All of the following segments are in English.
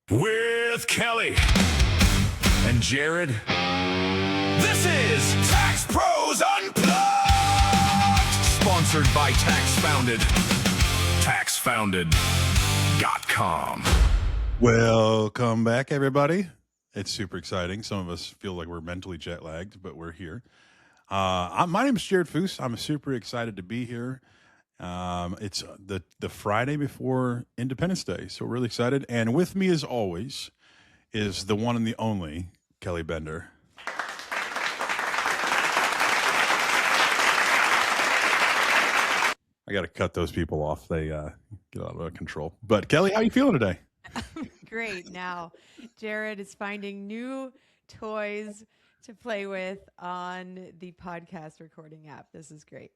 With Kelly and Jared, this is Tax Pros Unplugged, sponsored by TaxFounded, TaxFounded.com. Welcome back, everybody. It's super exciting. Some of us feel like we're mentally jet lagged, but we're here. My name is Jared Foose. I'm super excited to be here. It's the Friday before Independence Day, so we're really excited. And with me, as always, is the one and the only Kelly Bender. I got to cut those people off. They get out of control. But Kelly, how you feeling today? Great. Now, Jared is finding new toys to play with on the podcast recording app. This is great.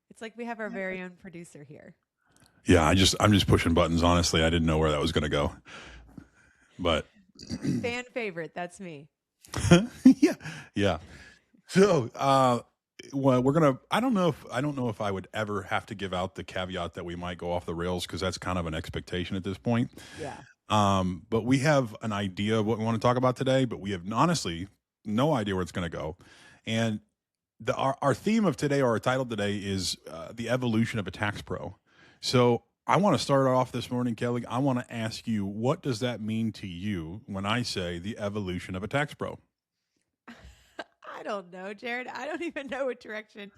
It's like we have our very own producer here. Yeah, I'm just pushing buttons. Honestly, I didn't know where that was going to go. But fan favorite, that's me. yeah. So, well, we're gonna. I don't know if I would ever have to give out the caveat that we might go off the rails, because that's kind of an expectation at this point. Yeah. But we have an idea of what we want to talk about today, but we have honestly no idea where it's going to go. And our theme of today, or our title today, is the evolution of a tax pro. So I want to start off this morning, Kelly. I want to ask you, what does that mean to you when I say the evolution of a tax pro? I don't know, Jared. I don't even know what direction.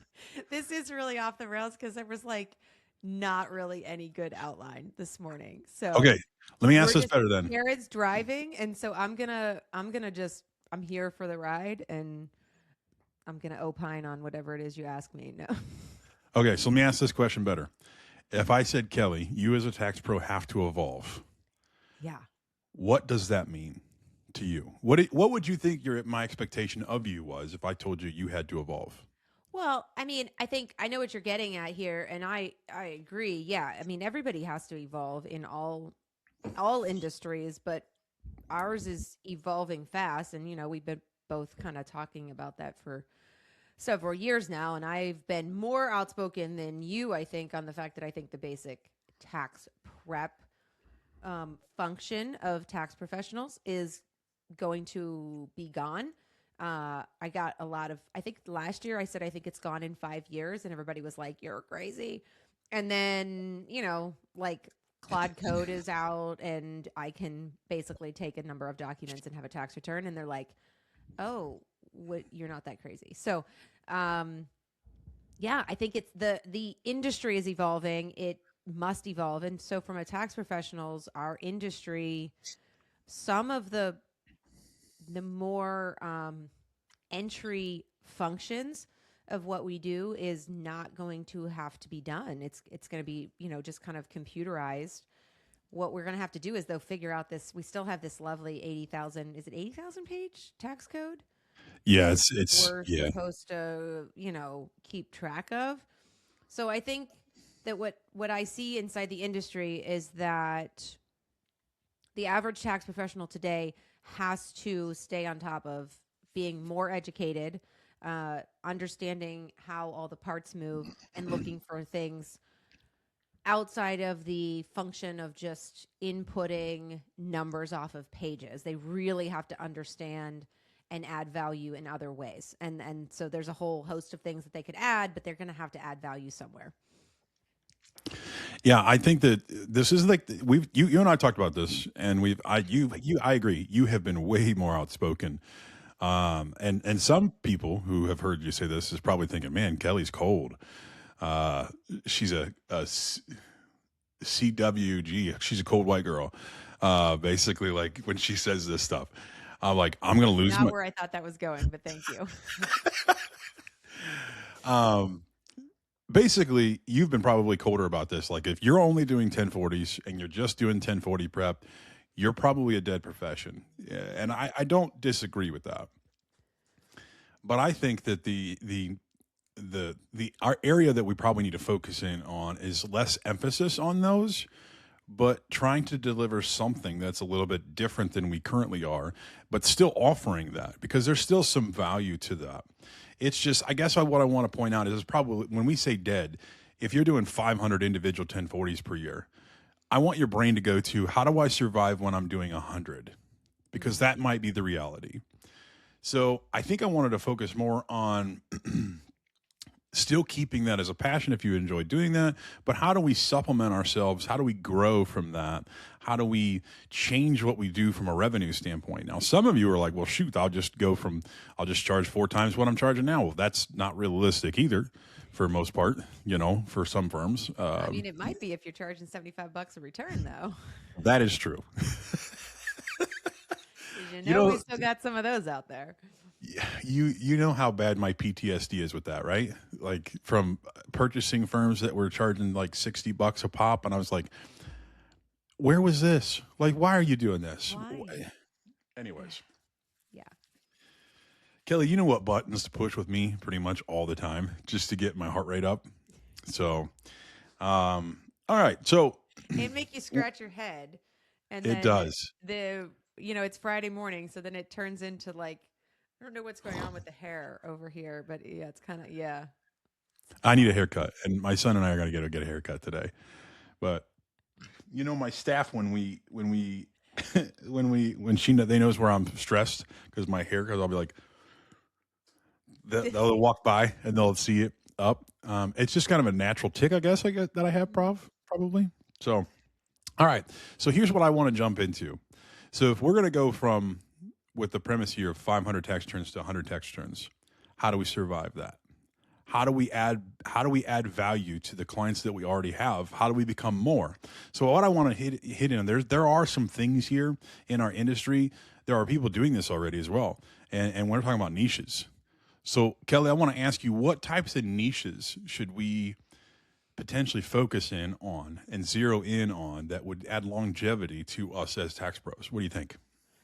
This is really off the rails because there was like not really any good outline this morning. So okay, let me ask this better then. Jared's driving, and so I'm here for the ride, and I'm gonna opine on whatever it is you ask me. No. Okay, so let me ask this question better. If I said, Kelly, you as a tax pro have to evolve. Yeah. What does that mean to you? What would you think my expectation of you was if I told you had to evolve? Well, I mean, I think I know what you're getting at here, and I agree. Yeah, I mean, everybody has to evolve in all industries, but ours is evolving fast, and we've been both kind of talking about that for several years now, and I've been more outspoken than you, I think, on the fact that I think the basic tax prep function of tax professionals is going to be gone. I got a lot of, I think last year I said, I think it's gone in 5 years, and everybody was like, you're crazy. And then, like Claude Code is out, and I can basically take a number of documents and have a tax return. And they're like, oh, you're not that crazy. So, yeah, I think it's the industry is evolving. It must evolve. And so from a tax professionals, our industry, some of the more entry functions of what we do is not going to have to be done. It's going to be, just kind of computerized. What we're going to have to do is, though, figure out this. We still have this lovely 80,000, is it 80,000 page tax code? Yeah, it's we're supposed to, keep track of. So I think that what I see inside the industry is that the average tax professional today has to stay on top of being more educated, understanding how all the parts move, and looking for things outside of the function of just inputting numbers off of pages. They really have to understand and add value in other ways. And so there's a whole host of things that they could add, but they're going to have to add value somewhere. Yeah, I think that this is like you and I talked about this, and I agree. You have been way more outspoken. And some people who have heard you say this is probably thinking, man, Kelly's cold. She's a CWG. She's a cold white girl. Basically, like when she says this stuff, I'm like, I'm going to lose Not where I thought that was going, but thank you. Basically, you've been probably colder about this. Like, if you're only doing 1040s and you're just doing 1040 prep, you're probably a dead profession. Yeah, and I don't disagree with that. But I think that our area that we probably need to focus in on is less emphasis on those, but trying to deliver something that's a little bit different than we currently are, but still offering that, because there's still some value to that. It's just, I guess what I want to point out is probably when we say dead, if you're doing 500 individual 1040s per year, I want your brain to go to, how do I survive when I'm doing 100? Because that might be the reality. So I think I wanted to focus more on still keeping that as a passion if you enjoy doing that, but how do we supplement ourselves? How do we grow from that? How do we change what we do from a revenue standpoint? Now, some of you are like, well, shoot, I'll just charge 4 times what I'm charging now. Well, that's not realistic either for most part, for some firms. I mean, it might be if you're charging $75 a return, though. That is true. 'Cause You know- we still got some of those out there. You know how bad my PTSD is with that, right? Like from purchasing firms that were charging like $60 a pop, and I was like, where was this? Like, why are you doing this? Why? Anyways, Yeah. Kelly, you know what buttons to push with me pretty much all the time just to get my heart rate up. So, all right. So It make you scratch your head. And it then does. it's Friday morning, so then it turns into like, I don't know what's going on with the hair over here, but yeah, it's kind of, yeah. I need a haircut, and my son and I are going to get a haircut today. But my staff, when they knows where I'm stressed because my hair, because I'll be like, they'll walk by and they'll see it up. It's just kind of a natural tick, I guess, that I have probably. So, all right. So here's what I want to jump into. So if we're going to go with the premise here of 500 tax returns to 100 tax returns, how do we survive that? How do we add value to the clients that we already have? How do we become more? So what I want to hit in, there are some things here in our industry. There are people doing this already as well. And we're talking about niches. So Kelly, I want to ask you, what types of niches should we potentially focus in on and zero in on that would add longevity to us as tax pros? What do you think?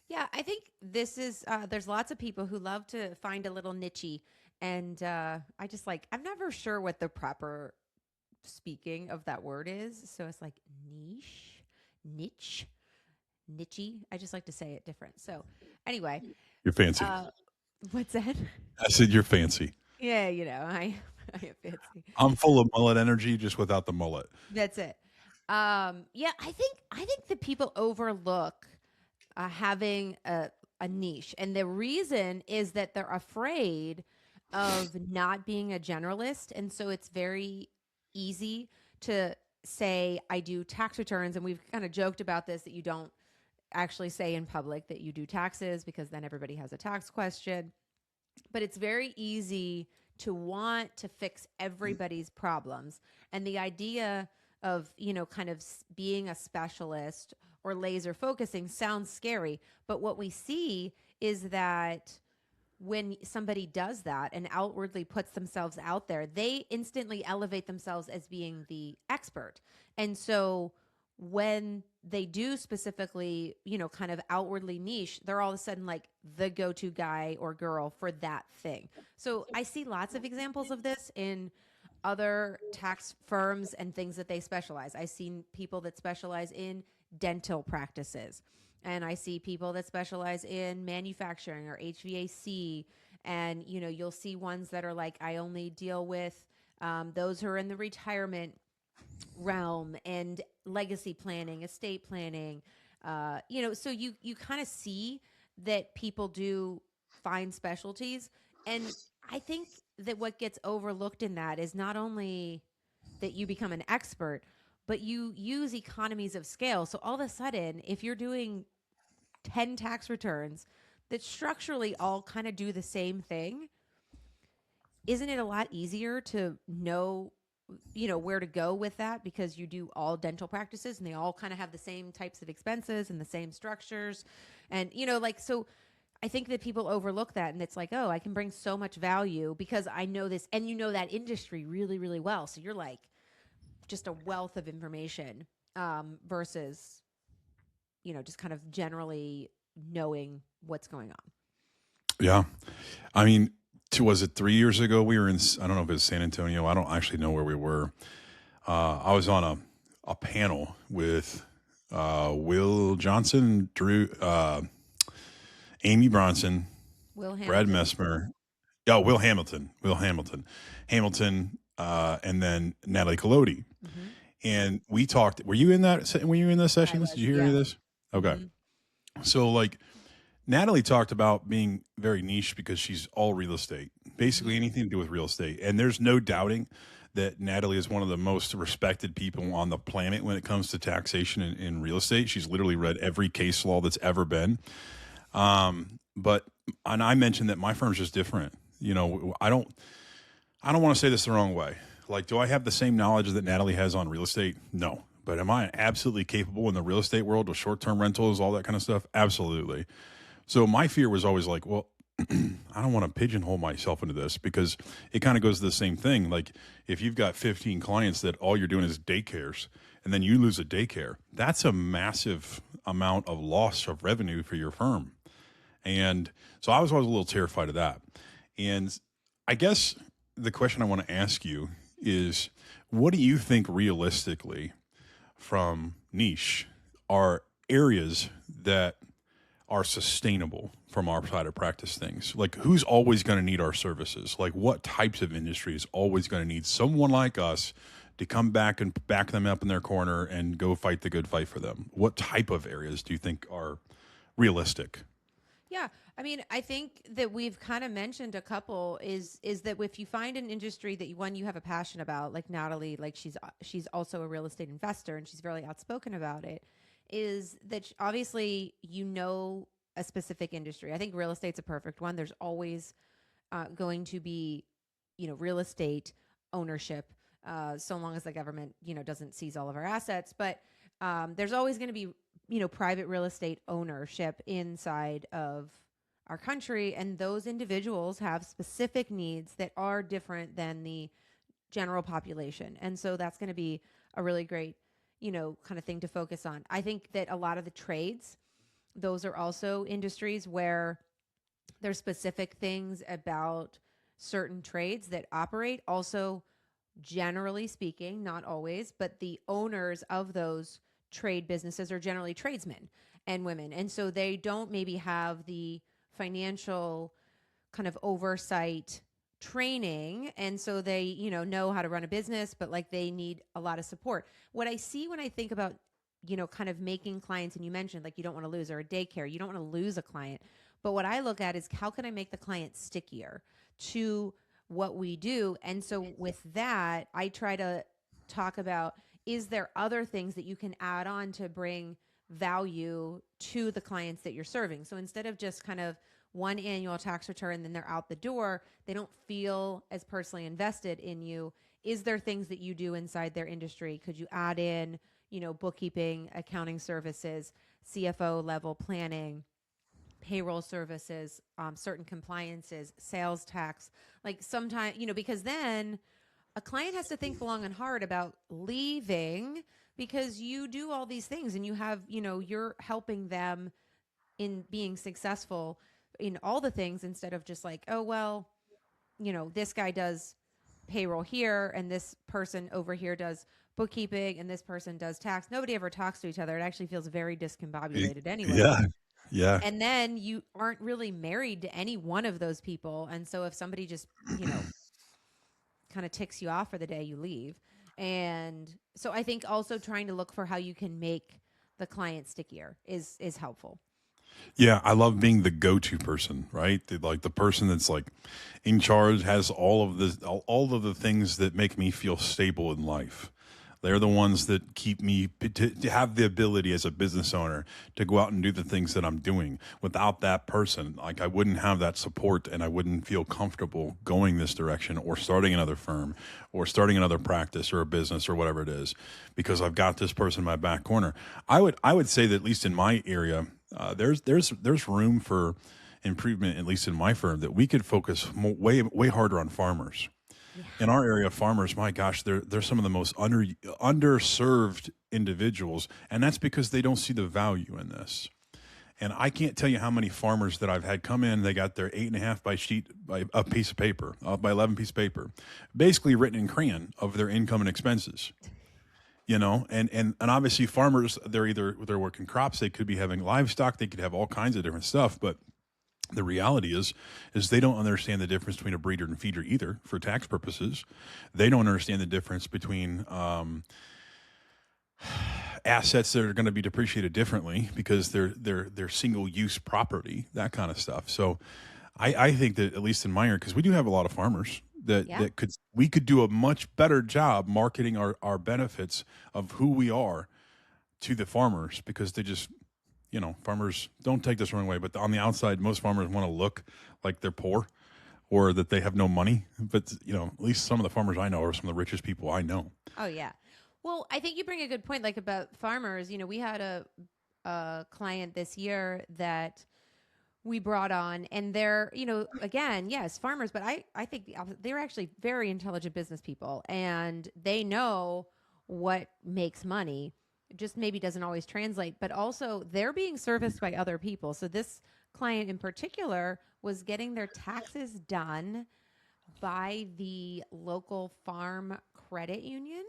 Yeah, I think this is, there's lots of people who love to find a little niche. And I just I'm never sure what the proper speaking of that word is. So it's like niche. I just like to say it different. So anyway. You're fancy. What's that? I said you're fancy. Yeah, I am fancy. I'm full of mullet energy, just without the mullet. That's it. Yeah, I think that people overlook having a niche. And the reason is that they're afraid of not being a generalist. And so it's very easy to say, I do tax returns. And we've kind of joked about this, that you don't actually say in public that you do taxes, because then everybody has a tax question. But it's very easy to want to fix everybody's problems. And the idea of, kind of being a specialist or laser focusing sounds scary. But what we see is that when somebody does that and outwardly puts themselves out there, they instantly elevate themselves as being the expert. And so when they do specifically, kind of outwardly niche, they're all of a sudden like the go-to guy or girl for that thing. So I see lots of examples of this in other tax firms and things that they specialize. I've seen people that specialize in dental practices. And I see people that specialize in manufacturing or HVAC. And, you'll see ones that are like, I only deal with those who are in the retirement realm and legacy planning, estate planning. So you kind of see that people do find specialties. And I think that what gets overlooked in that is not only that you become an expert, but you use economies of scale. So all of a sudden, if you're doing 10 tax returns that structurally all kind of do the same thing, isn't it a lot easier to know, where to go with that, because you do all dental practices and they all kind of have the same types of expenses and the same structures. And, so I think that people overlook that, and it's like, oh, I can bring so much value because I know this, and that industry really, really well. So you're like just a wealth of information versus just kind of generally knowing what's going on. Yeah. I mean, was it 3 years ago? We were in, I don't know if it was San Antonio. I don't actually know where we were. I was on a panel with Will Johnson, Amy Bronson, Brad Messmer. Oh, Will Hamilton, and then Natalie Collodi. Mm-hmm. And we talked. Were you in that? Were you in those I sessions? was, Did you hear any yeah. of this? Okay. Mhm. So like Natalie talked about being very niche because she's all real estate, basically Mhm. anything to do with real estate. And there's no doubting that Natalie is one of the most respected people on the planet when it comes to taxation in real estate. She's literally read every case law that's ever been. But and I mentioned that my firm's just different. You know, I don't want to say this the wrong way. Like, do I have the same knowledge that Natalie has on real estate? No. But am I absolutely capable in the real estate world with short-term rentals, all that kind of stuff? Absolutely. So my fear was always like, well, I don't want to pigeonhole myself into this because it kind of goes to the same thing. Like if you've got 15 clients that all you're doing is daycares and then you lose a daycare, that's a massive amount of loss of revenue for your firm. And so I was always a little terrified of that. And I guess the question I want to ask you is what do you think realistically from niche are areas that are sustainable from our side of practice things? Like who's always going to need our services? Like what types of industry is always going to need someone like us to come back and back them up in their corner and go fight the good fight for them? What type of areas do you think are realistic? Yeah, I mean, I think that we've kind of mentioned a couple is that if you find an industry that you have a passion about, like Natalie, like she's also a real estate investor and she's very outspoken about it, is that obviously a specific industry. I think real estate's a perfect one. There's always going to be, real estate ownership, so long as the government, doesn't seize all of our assets. But there's always going to be, private real estate ownership inside of our country. And those individuals have specific needs that are different than the general population. And so that's going to be a really great, kind of thing to focus on. I think that a lot of the trades, those are also industries where there's specific things about certain trades that operate. Also, generally speaking, not always, but the owners of those trade businesses are generally tradesmen and women. And so they don't maybe have the financial kind of oversight training. And so they, know how to run a business, but like they need a lot of support. What I see when I think about, kind of making clients, and you mentioned like you don't want to lose, or a daycare, you don't want to lose a client. But what I look at is how can I make the client stickier to what we do? And so with that, I try to talk about, is there other things that you can add on to bring value to the clients that you're serving? So instead of just kind of one annual tax return, then they're out the door, they don't feel as personally invested in you. Is there things that you do inside their industry? Could you add in, bookkeeping, accounting services, CFO level planning, payroll services, certain compliances, sales tax, like sometimes, because then a client has to think long and hard about leaving because you do all these things and you have, you're helping them in being successful in all the things instead of just like, oh, well, this guy does payroll here and this person over here does bookkeeping and this person does tax. Nobody ever talks to each other. It actually feels very discombobulated anyway. Yeah. Yeah. And then you aren't really married to any one of those people. And so if somebody just, kind of ticks you off for the day, you leave. And so I think also trying to look for how you can make the client stickier is helpful. Yeah, I love being the go-to person, right? Like the person that's like in charge, has all of the things that make me feel stable in life. They're the ones that keep me to have the ability as a business owner to go out and do the things that I'm doing. Without that person, like I wouldn't have that support and I wouldn't feel comfortable going this direction or starting another firm or starting another practice or a business or whatever it is, because I've got this person in my back corner. I would say that at least in my area, there's room for improvement, at least in my firm, that we could focus way harder on farmers. In our area, farmers, my gosh, they're some of the most underserved individuals, and that's because they don't see the value in this. And I can't tell you how many farmers that I've had come in. They got their 8.5 by a piece of paper, by 11 piece of paper, basically written in crayon of their income and expenses. And obviously farmers, they're working crops. They could be having livestock. They could have all kinds of different stuff, but the reality is they don't understand the difference between a breeder and feeder either for tax purposes. They don't understand the difference between assets that are going to be depreciated differently because they're single use property, that kind of stuff. So I think that, at least in my area, because we do have a lot of farmers Yeah. that we could do a much better job marketing our benefits of who we are to the farmers, because they just, farmers, don't take this the wrong way, but on the outside, most farmers want to look like they're poor or that they have no money. But, at least some of the farmers I know are some of the richest people I know. Oh yeah. Well, I think you bring a good point, like about farmers. We had a client this year that we brought on, and they're, again, yes, farmers, but I think they're actually very intelligent business people, and they know what makes money. It just maybe doesn't always translate, but also they're being serviced by other people. So this client in particular was getting their taxes done by the local farm credit union,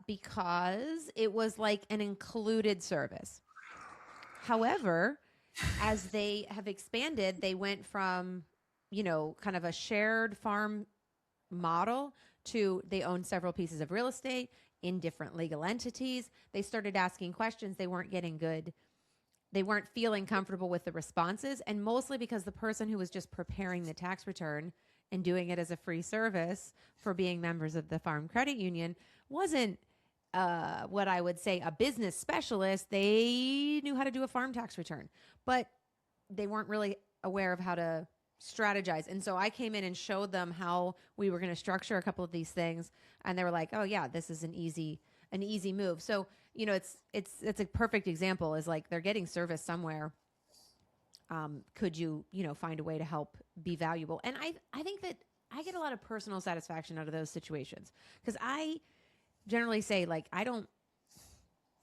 because it was like an included service. However, as they have expanded, they went from, kind of a shared farm model to they own several pieces of real estate in different legal entities. They started asking questions. They weren't getting good. They weren't feeling comfortable with the responses. And mostly because the person who was just preparing the tax return and doing it as a free service for being members of the Farm Credit Union wasn't what I would say a business specialist. They knew how to do a farm tax return, but they weren't really aware of how to strategize. And so I came in and showed them how we were going to structure a couple of these things, and they were like, "Oh yeah, this is an easy move." So it's a perfect example. Is like they're getting service somewhere. Could you find a way to help be valuable? And I think that I get a lot of personal satisfaction out of those situations, because I generally say, like,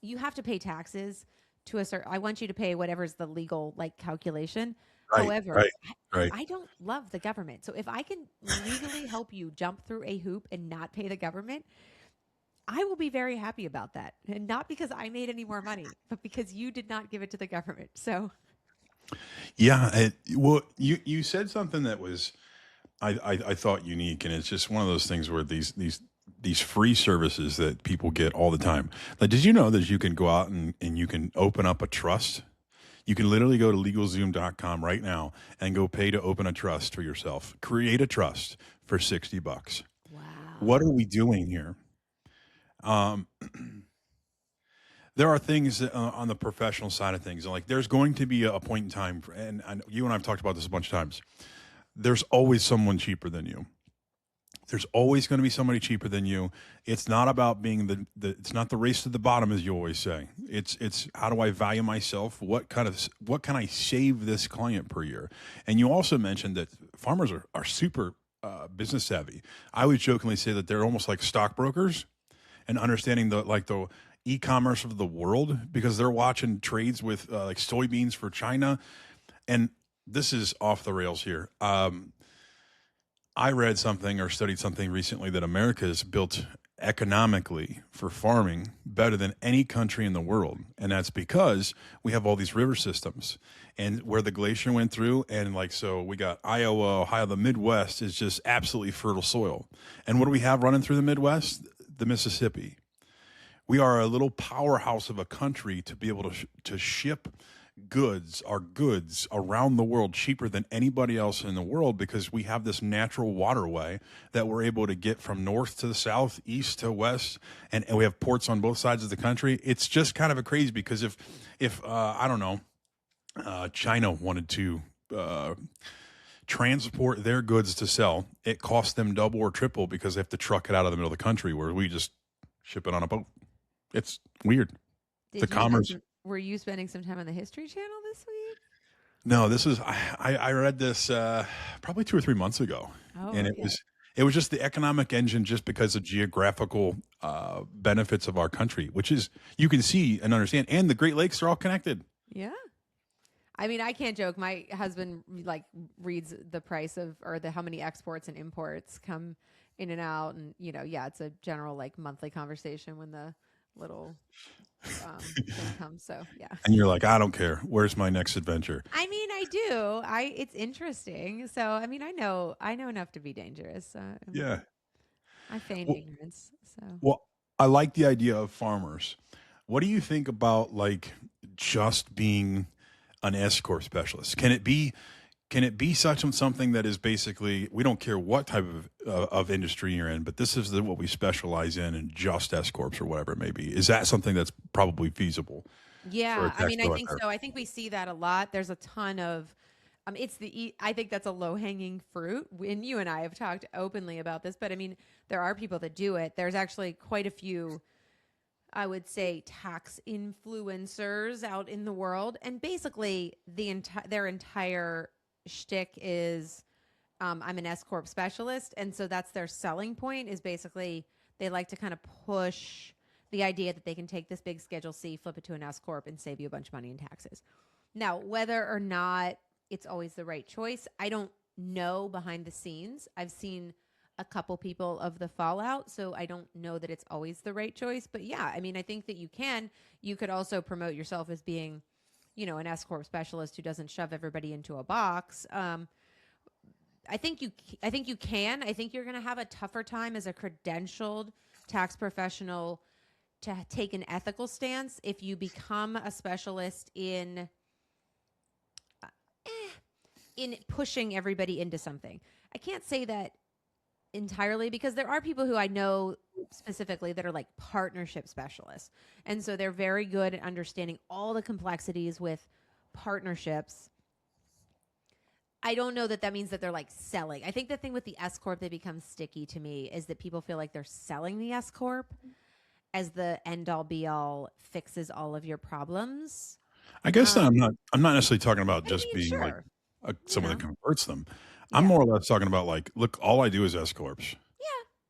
you have to pay taxes to a certain, I want you to pay whatever's the legal like calculation. Right, However, right, right. I don't love the government. So if I can legally help you jump through a hoop and not pay the government, I will be very happy about that. And not because I made any more money, but because you did not give it to the government. So Yeah. Well, you said something that was, I thought unique, and it's just one of those things where these free services that people get all the time. Like, did you know that you can go out and you can open up a trust? You can literally go to LegalZoom.com right now and go pay to open a trust for yourself. Create a trust for $60. wow. What are we doing here? Um, there are things on the professional side of things. Like, there's going to be a point in time, and you and I've talked about this a bunch of times. There's always someone cheaper than you. There's always going to be somebody cheaper than you. It's not about being it's not the race to the bottom, as you always say. It's how do I value myself? What can I save this client per year? And you also mentioned that farmers are super business savvy. I would jokingly say that they're almost like stockbrokers, and understanding the e-commerce of the world, because they're watching trades with like soybeans for China. And this is off the rails here. I read something or studied something recently that America is built economically for farming better than any country in the world. And that's because we have all these river systems, and where the glacier went through. And like, so we got Iowa, Ohio, the Midwest is just absolutely fertile soil. And what do we have running through the Midwest? The Mississippi. We are a little powerhouse of a country to be able to ship our goods around the world cheaper than anybody else in the world, because we have this natural waterway that we're able to get from north to the south, east to west, and we have ports on both sides of the country. It's just kind of a crazy, because if I don't know, China wanted to transport their goods to sell, it costs them double or triple, because they have to truck it out of the middle of the country, where we just ship it on a boat. It's weird. Did The you commerce. were you spending some time on the History Channel this week? No, this is I read this probably 2 or 3 months ago, Oh, and okay. it was just the economic engine, just because of geographical benefits of our country, which is, you can see and understand, and the Great Lakes are all connected. Yeah. I mean, I can't joke. My husband like reads the price of, or the how many exports and imports come in and out, and yeah, it's a general like monthly conversation when the little thing comes. So yeah. And you're like, I don't care. Where's my next adventure? I mean, I do. It's interesting. So I mean, I know enough to be dangerous. Yeah. I feign Well, ignorance. So well, I like the idea of farmers. What do you think about like just being an escort specialist? Can it be such something that is basically we don't care what type of industry you're in, but this is what we specialize in, and just S corps or whatever it may be. Is that something that's probably feasible for a Yeah, I tax mean, I pro out think there? so. I think we see that a lot. There's a ton of, I think that's a low hanging fruit. And you and I have talked openly about this, but I mean, there are people that do it. There's actually quite a few, I would say, tax influencers out in the world, and basically their entire shtick is, I'm an S corp specialist, and so that's their selling point. Is basically they like to kind of push the idea that they can take this big Schedule C, flip it to an S corp, and save you a bunch of money in taxes. Now, whether or not it's always the right choice, I don't know behind the scenes. I've seen a couple people of the fallout, so I don't know that it's always the right choice. But yeah, I mean, I think that you could also promote yourself as being, an S corp specialist who doesn't shove everybody into a box. I think you can. I think you're going to have a tougher time as a credentialed tax professional to take an ethical stance if you become a specialist in pushing everybody into something. I can't say that entirely, because there are people who I know specifically that are like partnership specialists. And so they're very good at understanding all the complexities with partnerships. I don't know that that means that they're like selling. I think the thing with the S corp that becomes sticky to me is that people feel like they're selling the S corp as the end all be all, fixes all of your problems. I guess that Um, I'm not necessarily talking about I just mean, being like sure, you someone that know, converts them. I'm yeah, more or less talking about like, look, all I do is S corps. yeah,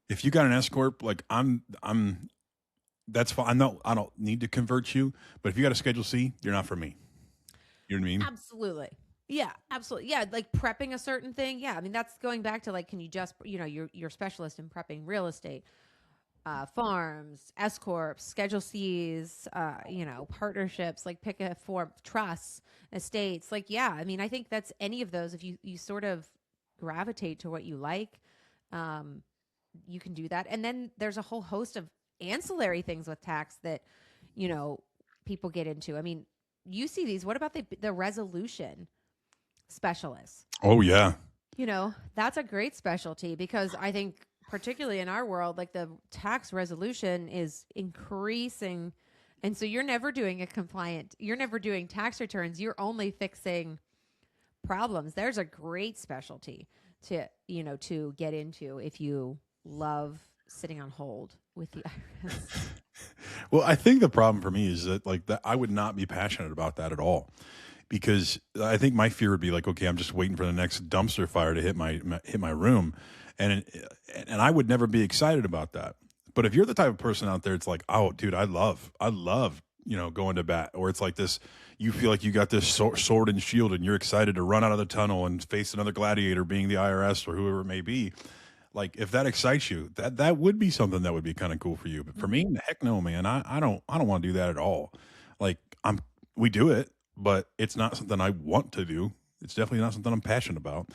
If you got an S corp, like I'm that's fine. I don't need to convert you, but if you got a Schedule C, you're not for me. You know what I mean? absolutely. Yeah, absolutely. Yeah, like prepping a certain thing. Yeah, I mean that's going back to like, can you just, you're specialist in prepping real estate, farms, S corps, Schedule Cs, partnerships. Like pick a form, trusts, estates. Like yeah, I mean I think that's any of those. If you sort of gravitate to what you like, um, you can do that. And then there's a whole host of ancillary things with tax that you know people get into. I mean, you see these. What about the resolution specialists? Oh yeah. That's a great specialty, because I think particularly in our world, like the tax resolution is increasing. And so you're never doing tax returns. You're only fixing problems. There's a great specialty to get into if you love sitting on hold with the IRS. Well, I think the problem for me is that like that I would not be passionate about that at all, because I think my fear would be like, okay, I'm just waiting for the next dumpster fire to hit my room, and and I would never be excited about that. But if you're the type of person out there, it's like, oh, dude, I love going to bat, or it's like this. You feel like you got this sword and shield, and you're excited to run out of the tunnel and face another gladiator, being the IRS or whoever it may be. Like if that excites you, that would be something that would be kind of cool for you. But for me, heck no, man. I don't want to do that at all. Like we do it, but it's not something I want to do. It's definitely not something I'm passionate about.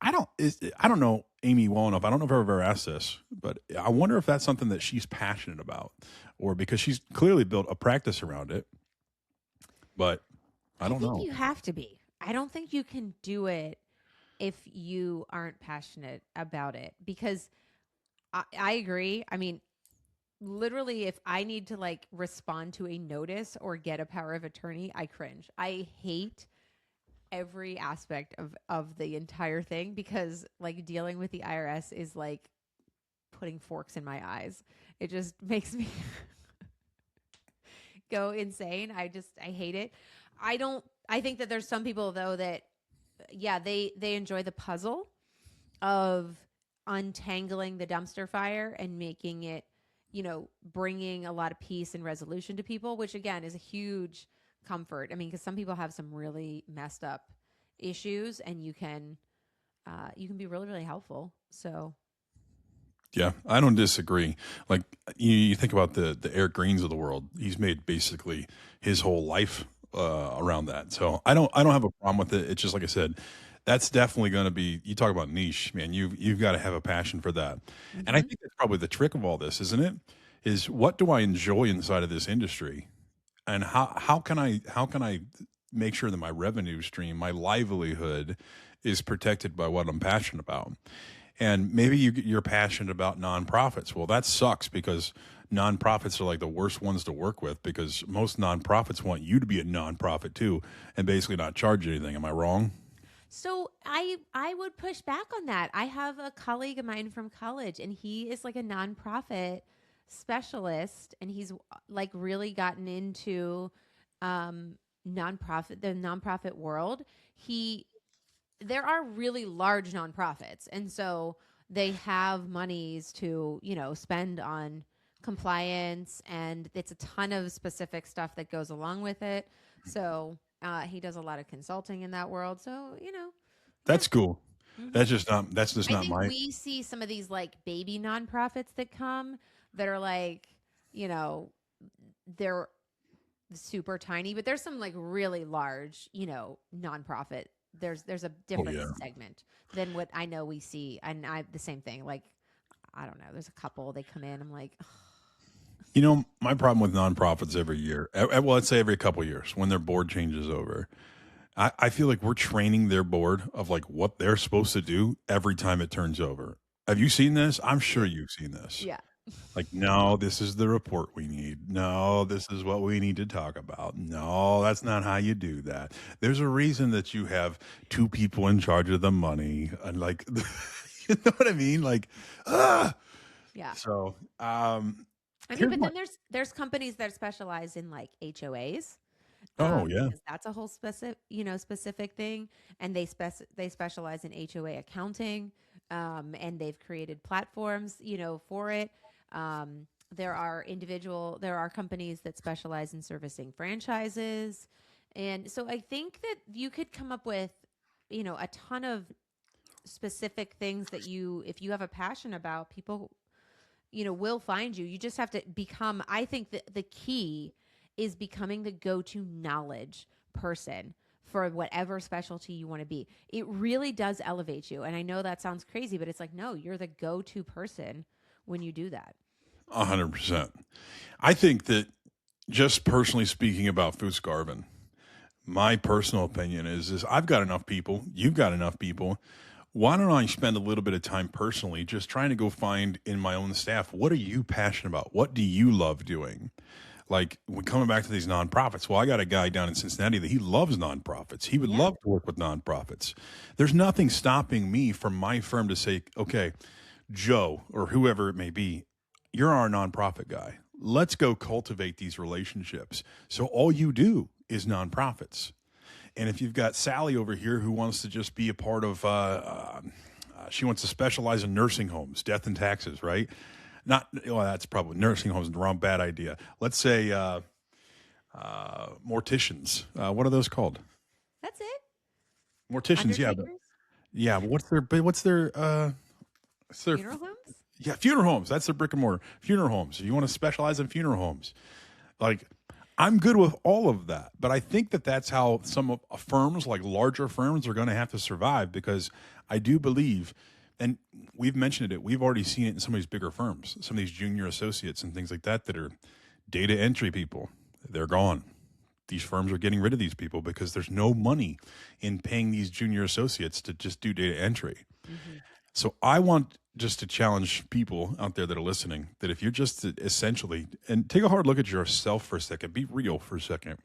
I don't know Amy well enough. I don't know if I've ever asked this, but I wonder if that's something that she's passionate about, or because she's clearly built a practice around it. But I I don't think know. you have to be. I don't think you can do it if you aren't passionate about it, because I agree. I mean, literally, if I need to like respond to a notice or get a power of attorney, I cringe. I hate every aspect of the entire thing, because like dealing with the IRS is like putting forks in my eyes. It just makes me go insane. I hate it. I think that there's some people though that yeah, they enjoy the puzzle of untangling the dumpster fire and making it, bringing a lot of peace and resolution to people, which again is a huge comfort. I mean, because some people have some really messed up issues, and you can be really, really helpful. So Yeah, I don't disagree. Like you think about the Eric Greens of the world. He's made basically his whole life around that. So I don't have a problem with it. It's just like I said, that's definitely going to be. You talk about niche, man. You've got to have a passion for that, and I mhm. think that's probably the trick of all this, isn't it? is what do I enjoy inside of this industry, and how can I make sure that my revenue stream, my livelihood, is protected by what I'm passionate about. And maybe you're passionate about nonprofits. Well, that sucks because nonprofits are like the worst ones to work with because most nonprofits want you to be a nonprofit too and basically not charge you anything. Am I wrong? So I would push back on that. I have a colleague of mine from college, and he is like a nonprofit specialist, and he's like really gotten into the nonprofit world. He There are really large nonprofits, and so they have monies to spend on compliance, and it's a ton of specific stuff that goes along with it. So he does a lot of consulting in that world. So yeah. That's cool. hmm That's just I not think my. we see some of these like baby nonprofits that come that are like, you know, they're super tiny, but there's some like really large, nonprofit. There's a Oh different yeah. segment than what I know we see, and I the same thing. Like I don't know, there's a couple they come in. I'm like, My problem with nonprofits every year, well, let's say every couple years when their board changes over, I feel like we're training their board of like what they're supposed to do every time it turns over. Have you seen this? I'm sure you've seen this. yeah, Like, no, this is the report we need. No, this is what we need to talk about. No, that's not how you do that. There's a reason that you have two people in charge of the money. And like, you know what I mean? Like, ah. yeah. So, I mean, here's but my, then there's companies that specialize in like HOAs, oh, yeah. because that's a whole specific thing, and they specialize in HOA accounting, and they've created platforms, for it. There are companies that specialize in servicing franchises, and so I think that you could come up with, a ton of specific things that if you have a passion about, people will find you. You just have to become, I think that the key is becoming the go-to knowledge person for whatever specialty you want to be. It really does elevate you. And I know that sounds crazy, but it's like, no, you're the go-to person when you do that. 100%. I think that just personally speaking about Foots Garvin, my personal opinion is I've got enough people, you've got enough people. Why don't I spend a little bit of time personally just trying to go find in my own staff, what are you passionate about? What do you love doing? Like, we're coming back to these nonprofits. Well, I got a guy down in Cincinnati that he loves nonprofits. He would Yeah. love to work with nonprofits. There's nothing stopping me from my firm to say, okay, Joe or whoever it may be, you're our nonprofit guy. Let's go cultivate these relationships. So all you do is nonprofits. And if you've got Sally over here who wants to just be a part of, she wants to specialize in nursing homes, death and taxes, right? Not, well, that's probably nursing homes, the wrong bad idea. Let's say morticians. What are those called? That's it. Morticians, yeah, but Undertakers, yeah. But what's their funeral homes. yeah, funeral homes. That's their brick and mortar funeral homes. You want to specialize in funeral homes, like. I'm good with all of that, but I think that that's how some of firms, like larger firms, are going to have to survive because I do believe, and we've mentioned it, we've already seen it in some of these bigger firms, some of these junior associates and things like that are data entry people. They're gone. These firms are getting rid of these people because there's no money in paying these junior associates to just do data entry. hmm So I want just to challenge people out there that are listening that if you're just essentially, and take a hard look at yourself for a second, be real for a second,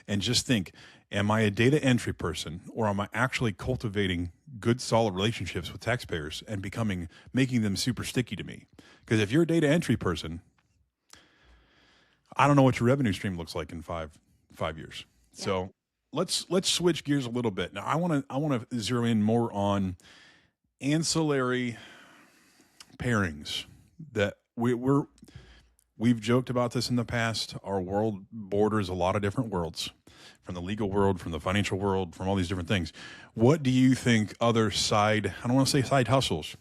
and just think, am I a data entry person or am I actually cultivating good, solid relationships with taxpayers and making them super sticky to me? Because if you're a data entry person, I don't know what your revenue stream looks like in five years. Yeah. So let's switch gears a little bit. Now I want to zero in more on ancillary pairings that we've joked about this in the past. Our world borders a lot of different worlds, from the legal world, from the financial world, from all these different things. What do you think other I don't want to say side hustles,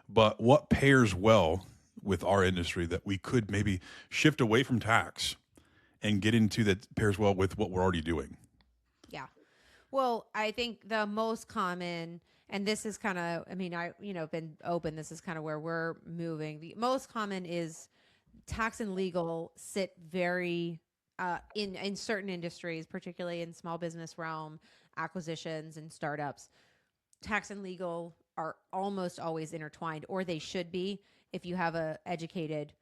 but what pairs well with our industry that we could maybe shift away from tax and get into that pairs well with what we're already doing? Yeah. Well, I think the most common, and this is kind of, I mean, been open. This is kind of where we're moving. The most common is tax and legal sit very in certain industries, particularly in small business realm, acquisitions and startups. Tax and legal are almost always intertwined, or they should be if you have a educated,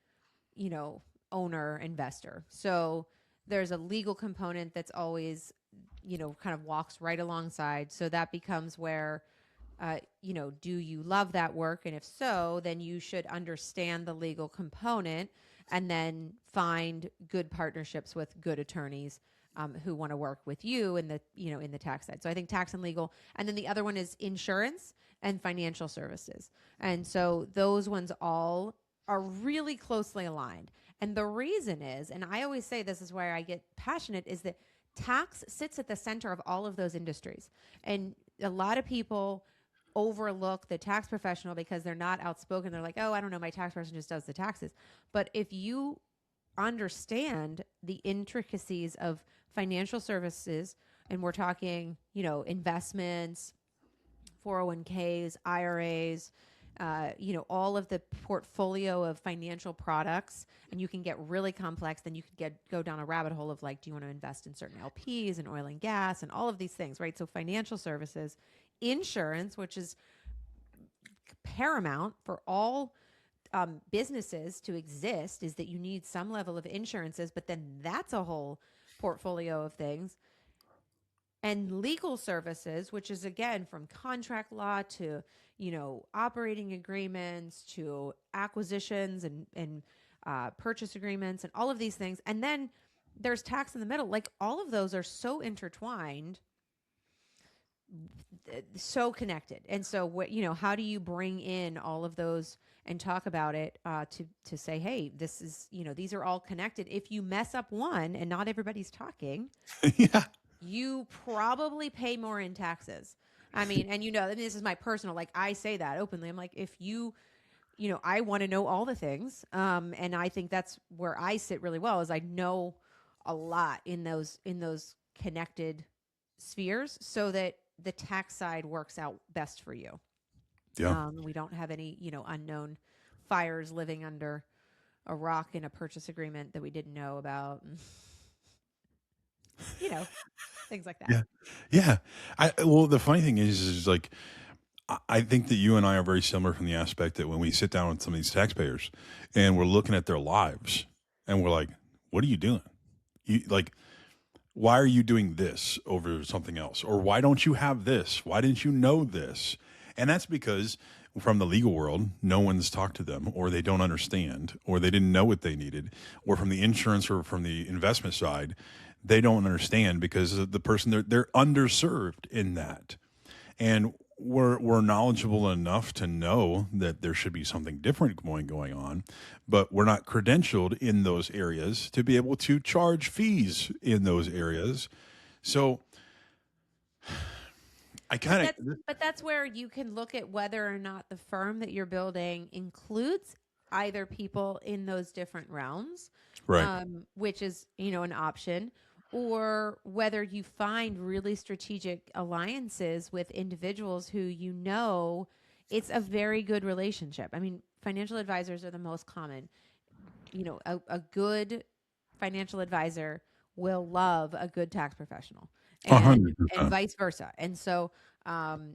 owner investor. So there's a legal component that's always, kind of walks right alongside. So that becomes where, do you love that work? And if so, then you should understand the legal component and then find good partnerships with good attorneys who want to work with you in the tax side. So I think tax and legal, and then the other one is insurance and financial services. And so those ones all are really closely aligned. And the reason is, and I always say this is where I get passionate, is that tax sits at the center of all of those industries. And a lot of people overlook the tax professional because they're not outspoken. They're like, oh, I don't know, my tax person just does the taxes. But if you understand the intricacies of financial services, and we're talking, investments, 401ks, IRAs, all of the portfolio of financial products, and you can get really complex. Then you could go down a rabbit hole of like, do you want to invest in certain LPs and oil and gas and all of these things, right? So financial services, insurance, which is paramount for all businesses to exist, is that you need some level of insurances, but then that's a whole portfolio of things. And legal services, which is again from contract law to, operating agreements to acquisitions and purchase agreements and all of these things. And then there's tax in the middle. Like all of those are so intertwined, so connected. And so how do you bring in all of those and talk about it to say, hey, this is, these are all connected. If you mess up one and not everybody's talking, Yeah. you probably pay more in taxes. I mean, and this is my personal, like I say that openly. I'm like, if I want to know all the things. And I think that's where I sit really well, is I know a lot in those connected spheres so that the tax side works out best for you. Yeah. We don't have any, unknown fires living under a rock in a purchase agreement that we didn't know about. Things like that. Yeah. Yeah. Well, the funny thing is like, I think that you and I are very similar from the aspect that when we sit down with some of these taxpayers and we're looking at their lives and we're like, what are you doing? Why are you doing this over something else? Or why don't you have this? Why didn't you know this? And that's because from the legal world, no one's talked to them, or they don't understand, or they didn't know what they needed, or from the insurance or from the investment side, they don't understand because the person they're underserved in that. And we're knowledgeable enough to know that there should be something different going on, but we're not credentialed in those areas to be able to charge fees in those areas. So I kind of, but that's where you can look at whether or not the firm that you're building includes either people in those different realms, right. Which is, an option, or whether you find really strategic alliances with individuals who it's a very good relationship. I mean, financial advisors are the most common. A good financial advisor will love a good tax professional, and 100%. vice versa. And so, that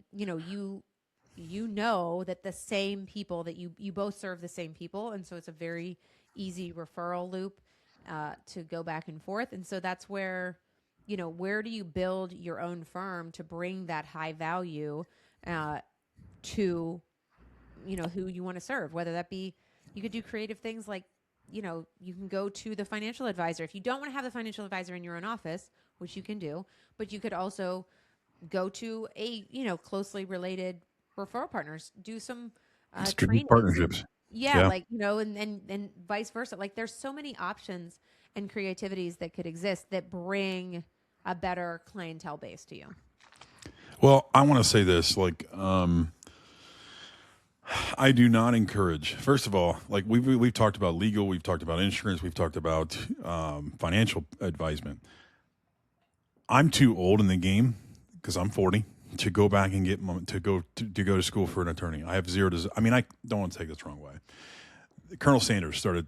the same people that you both serve the same people. And so it's a very easy referral loop to go back and forth. And so that's where, where do you build your own firm to bring that high value to, who you want to serve, whether that be, you could do creative things like, you can go to the financial advisor. If you don't want to have the financial advisor in your own office, which you can do, but you could also go to a, closely related referral partners, do some Strategic training. partnerships. Yeah, like, and vice versa. Like there's so many options and creativities that could exist that bring a better clientele base to you. Well, I want to say this, like, I do not encourage, first of all, like we've talked about legal, we've talked about insurance, we've talked about financial advisement. I'm too old in the game because I'm 40 to go back and to go to school for an attorney. I have zero I mean, I don't want to take this the wrong way. Colonel Sanders started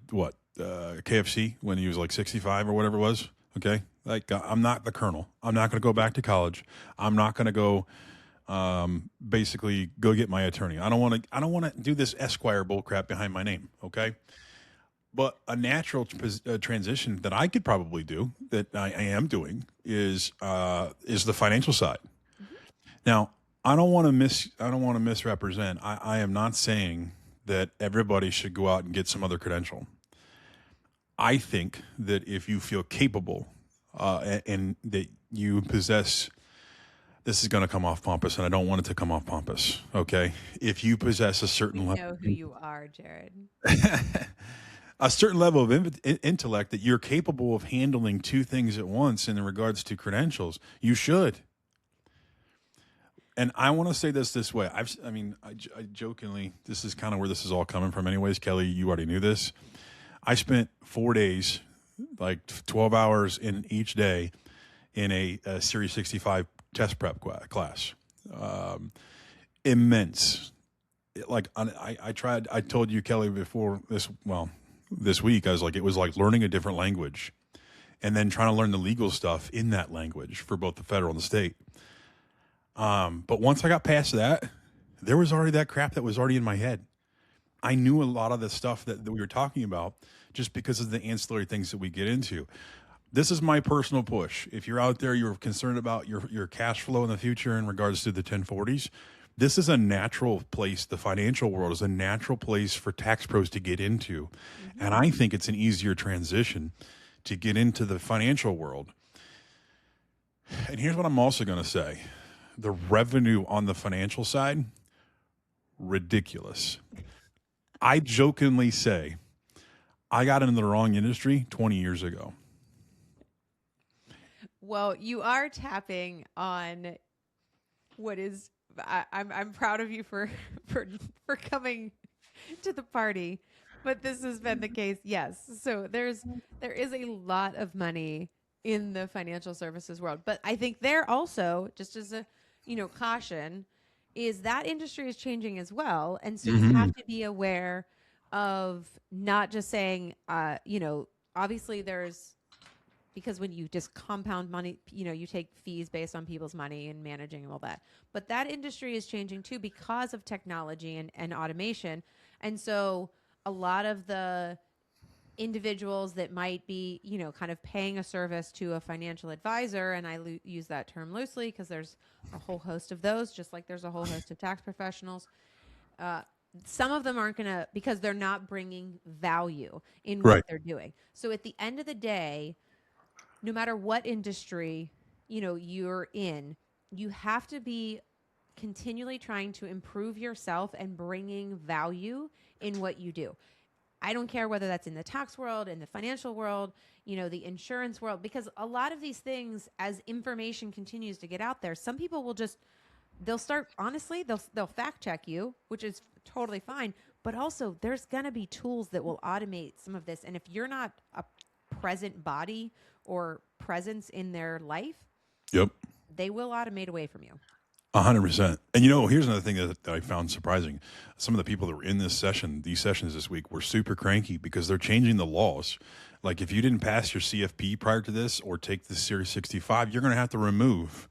KFC when he was like 65 or whatever it was. Okay. Like, I'm not the colonel. I'm not going to go back to college. I'm not going to go basically go get my attorney. I don't want to do this Esquire bullcrap behind my name. Okay. But a natural transition that I could probably do, that I am doing, is the financial side. Now, I don't want to misrepresent. I am not saying that everybody should go out and get some other credential. I think that if you feel capable and that you possess, this is going to come off pompous, and I don't want it to come off pompous. Okay, if you possess a certain We level, know who you are, Jared. a certain level of intellect, that you're capable of handling two things at once in regards to credentials, you should. And I want to say this way. I jokingly, this is kind of where this is all coming from anyways. Kelly, you already knew this. I spent 4 days, like 12 hours in each day, in a Series 65 test prep class. Immense. Like, I tried, I told you, Kelly, before this week, I was like, it was like learning a different language and then trying to learn the legal stuff in that language for both the federal and the state. But once I got past that, there was already that crap that was already in my head. I knew a lot of the stuff that we were talking about just because of the ancillary things that we get into. This is my personal push. If you're out there, you're concerned about your cash flow in the future in regards to the 1040s, this is a natural place. The financial world is a natural place for tax pros to get into. Mm-hmm. And I think it's an easier transition to get into the financial world. And here's what I'm also going to say. The revenue on the financial side, ridiculous. I jokingly say I got into the wrong industry 20 years ago. Well, you are tapping on what is. I'm proud of you for coming to the party, but this has been the case. Yes, so there is a lot of money in the financial services world, but I think there also, just as a caution, is that industry is changing as well. And so you have to be aware of not just saying, obviously because when you just compound money, you take fees based on people's money and managing and all that. But that industry is changing too because of technology and automation. And so a lot of the individuals that might be, kind of paying a service to a financial advisor, and I use that term loosely because there's a whole host of those, just like there's a whole host of tax professionals. Some of them aren't going to, because they're not bringing value in what they're doing. So at the end of the day, no matter what industry, you're in, you have to be continually trying to improve yourself and bringing value in what you do. I don't care whether that's in the tax world, in the financial world, the insurance world, because a lot of these things, as information continues to get out there, some people will they'll start, honestly, they'll fact check you, which is totally fine. But also there's going to be tools that will automate some of this. And if you're not a present body or presence in their life, they will automate away from you. 100%. And here's another thing that I found surprising. Some of the people that were in these sessions this week were super cranky because they're changing the laws. Like, if you didn't pass your CFP prior to this or take the Series 65, you're going to have to remove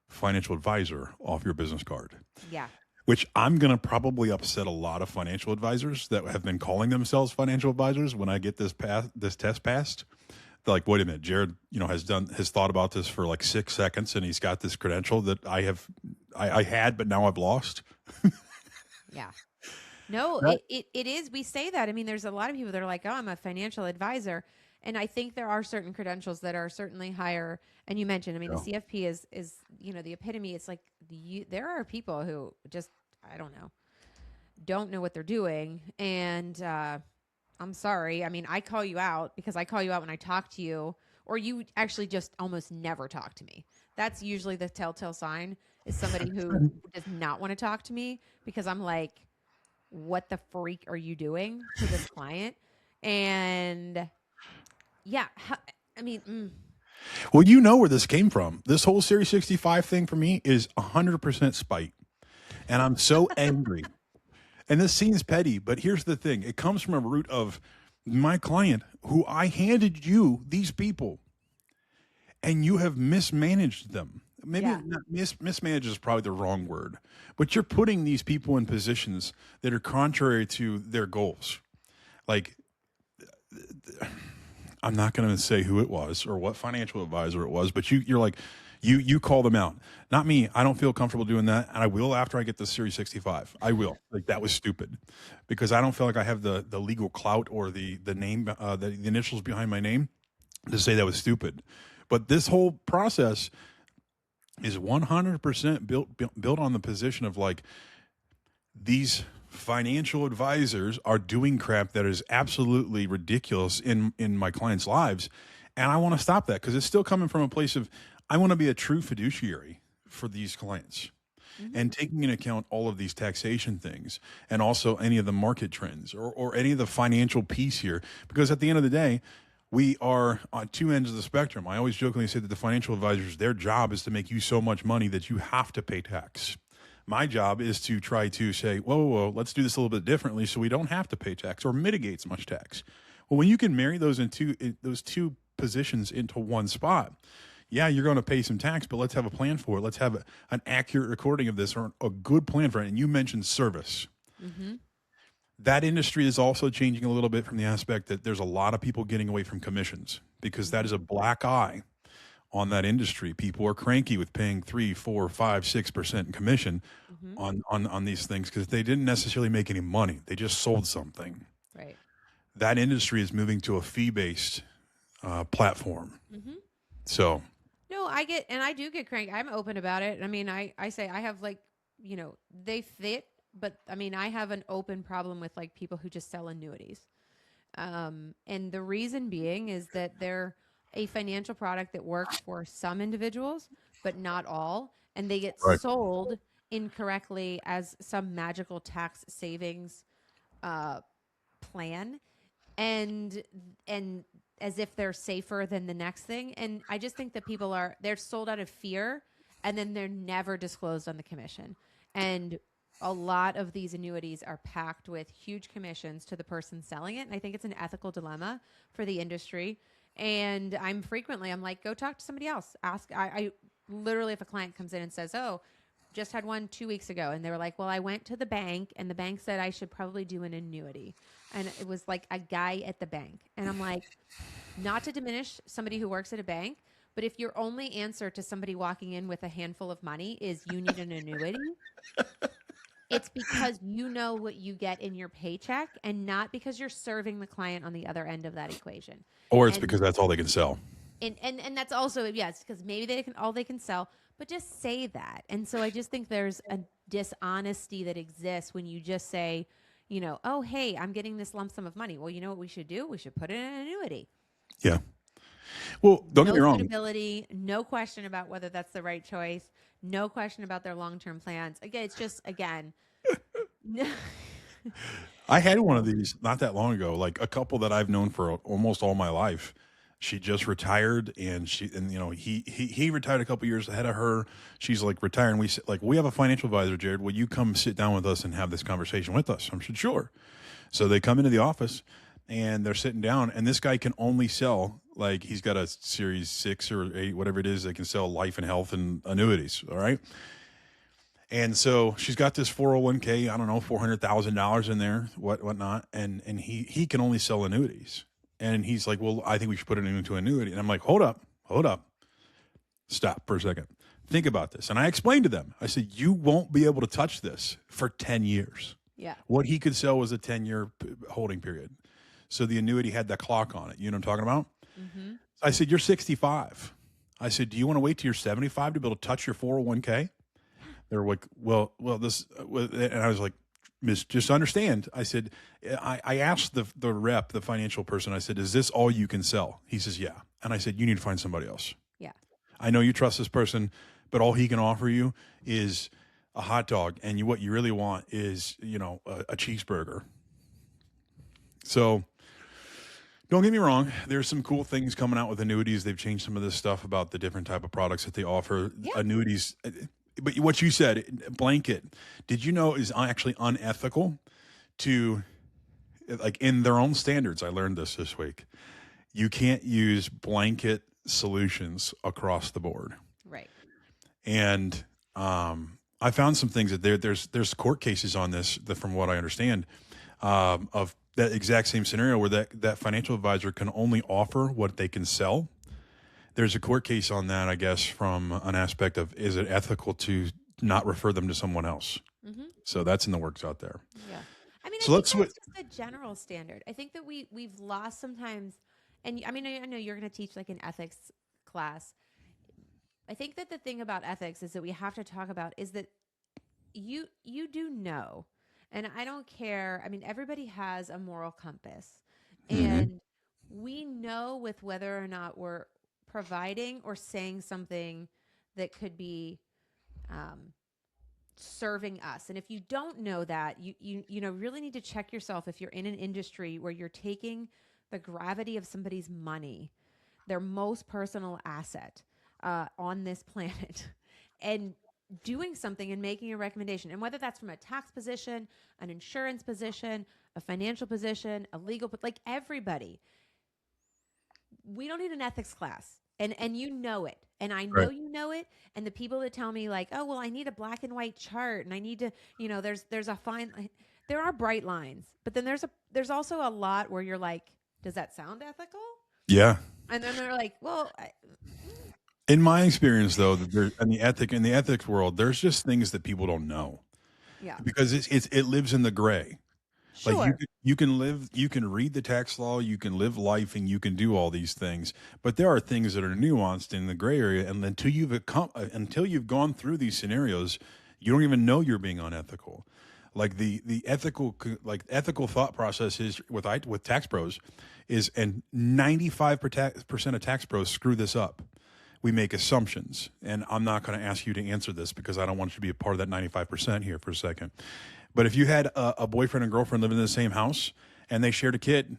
financial advisor off your business card. Yeah. Which I'm going to probably upset a lot of financial advisors that have been calling themselves financial advisors when I get this test passed. They're like, wait a minute, Jared, has thought about this for like 6 seconds, and he's got this credential that I had, but now I've lost. Yeah. No, it is. We say that. I mean, there's a lot of people that are like, oh, I'm a financial advisor. And I think there are certain credentials that are certainly higher. And you mentioned, the CFP is the epitome. It's like there are people who just, I don't know what they're doing. And I'm sorry. I call you out because I call you out when I talk to you, or you actually just almost never talk to me. That's usually the telltale sign, is somebody who does not want to talk to me, because I'm like, what the freak are you doing to this client? And yeah, Well, you know where this came from. This whole Series 65 thing for me is 100% spite. And I'm so angry. And this seems petty, but here's the thing. It comes from a root of my client who I handed you these people and you have mismanaged them. Maybe Yeah. not mismanage is probably the wrong word, but you're putting these people in positions that are contrary to their goals. Like, I'm not going to say who it was or what financial advisor it was, but you're like, you call them out. Not me. I don't feel comfortable doing that, and I will after I get the Series 65. I will. Like, that was stupid, because I don't feel like I have the legal clout or the name, the initials behind my name to say that was stupid. But this whole process is 100% built on the position of, like, these financial advisors are doing crap that is absolutely ridiculous in my clients' lives, and I want to stop that, because it's still coming from a place of, I want to be a true fiduciary for these clients, and taking into account all of these taxation things, and also any of the market trends, or any of the financial piece here, because at the end of the day, we are on two ends of the spectrum. I always jokingly say that the financial advisors, their job is to make you so much money that you have to pay tax. My job is to try to say, whoa, let's do this a little bit differently so we don't have to pay tax or mitigate so much tax. Well, when you can marry those those two positions into one spot, yeah, you're going to pay some tax, but let's have a plan for it. Let's have an accurate recording of this, or a good plan for it. And you mentioned service. That industry is also changing a little bit from the aspect that there's a lot of people getting away from commissions, because that is a black eye on that industry. People are cranky with paying 3, 4, 5, 6% in commission on these things, because they didn't necessarily make any money. They just sold something. Right. That industry is moving to a fee-based platform. So No, I do get cranky. I'm open about it. I mean, I say I have, like, they fit, but I mean, I have an open problem with, like, people who just sell annuities. And the reason being is that they're a financial product that works for some individuals, but not all. And they get Right. sold incorrectly as some magical tax savings plan, and as if they're safer than the next thing. And I just think that they're sold out of fear, and then they're never disclosed on the commission. And a lot of these annuities are packed with huge commissions to the person selling it. And I think it's an ethical dilemma for the industry. And I'm like, go talk to somebody else. I literally, if a client comes in and says, oh, just had one 2 weeks ago, and they were like, well, I went to the bank and the bank said I should probably do an annuity. And it was like a guy at the bank. And I'm like, not to diminish somebody who works at a bank, but if your only answer to somebody walking in with a handful of money is you need an annuity, it's because you know what you get in your paycheck, and not because you're serving the client on the other end of that equation. Or it's And because that's all they can sell. and that's also, yes, because maybe they can sell, but just say that. And so I just think there's a dishonesty that exists when you just say, oh, hey, I'm getting this lump sum of money. Well, you know what we should do? We should put it in an annuity. Yeah. Well, don't get me No wrong. suitability, no question about whether that's the right choice, no question about their long-term plans. Again, it's just, no. I had one of these not that long ago, like a couple that I've known for almost all my life. She just retired, and he retired a couple years ahead of her. She's like retiring. We said, like, we have a financial advisor, Jared. Will you come sit down with us and have this conversation with us? I said, sure. So they come into the office, and they're sitting down, and this guy can only sell, like, he's got a Series 6 or 8, whatever it is. They can sell life and health and annuities. All right. And so she's got this 401k, I don't know, $400,000 in there, whatnot. And he can only sell annuities. And he's like, well, I think we should put it into annuity. And I'm like, hold up, stop for a second. Think about this. And I explained to them, I said, you won't be able to touch this for 10 years. Yeah. What he could sell was a 10-year holding period. So the annuity had that clock on it. You know what I'm talking about? I said, you're 65. I said, do you want to wait till you're 75 to be able to touch your 401k? They were like, well, this, and I was like, Miss, just understand. I said, I asked the rep, the financial person, I said, is this all you can sell? He says, yeah. And I said, you need to find somebody else. Yeah. I know you trust this person, but all he can offer you is a hot dog. And what you really want is, a cheeseburger. So don't get me wrong. There's some cool things coming out with annuities. They've changed some of this stuff about the different type of products that they offer. Yeah. Annuities. But what you said, blanket, did you know is actually unethical to like in their own standards. I learned this week. You can't use blanket solutions across the board. Right. And I found some things that there's court cases on this that, from what I understand, of that exact same scenario where that financial advisor can only offer what they can sell. There's a court case on that, I guess, from an aspect of, is it ethical to not refer them to someone else? Mm-hmm. So that's in the works out there. Yeah. I mean, So I let's think that's just a general standard. I think that we've lost sometimes, and I mean, I know you're going to teach like an ethics class. I think that the thing about ethics is that we have to talk about is that you do know, and I don't care. I mean, everybody has a moral compass, and we know with whether or not we're providing or saying something that could be serving us. And if you don't know that, you know really need to check yourself if you're in an industry where you're taking the gravity of somebody's money, their most personal asset on this planet, and doing something and making a recommendation. And whether that's from a tax position, an insurance position, a financial position, a legal, but like everybody, we don't need an ethics class. And you know it. And I know Right. you know it. And the people that tell me like, oh, well, I need a black and white chart and I need to, you know, there's a fine, there are bright lines, but then there's also a lot where you're like, does that sound ethical? Yeah. And then they're like, well, In my experience, though, that there, in the ethics world, there's just things that people don't know yeah, because it lives in the gray. sure. Like you can read the tax law, you can live life, and you can do all these things. But there are things that are nuanced in the gray area, and until you've gone through these scenarios, you don't even know you're being unethical. Like the ethical thought process is with tax pros is, and 95% of tax pros screw this up. We make assumptions, and I'm not going to ask you to answer this because I don't want you to be a part of that 95% here for a second. But if you had a boyfriend and girlfriend living in the same house and they shared a kid,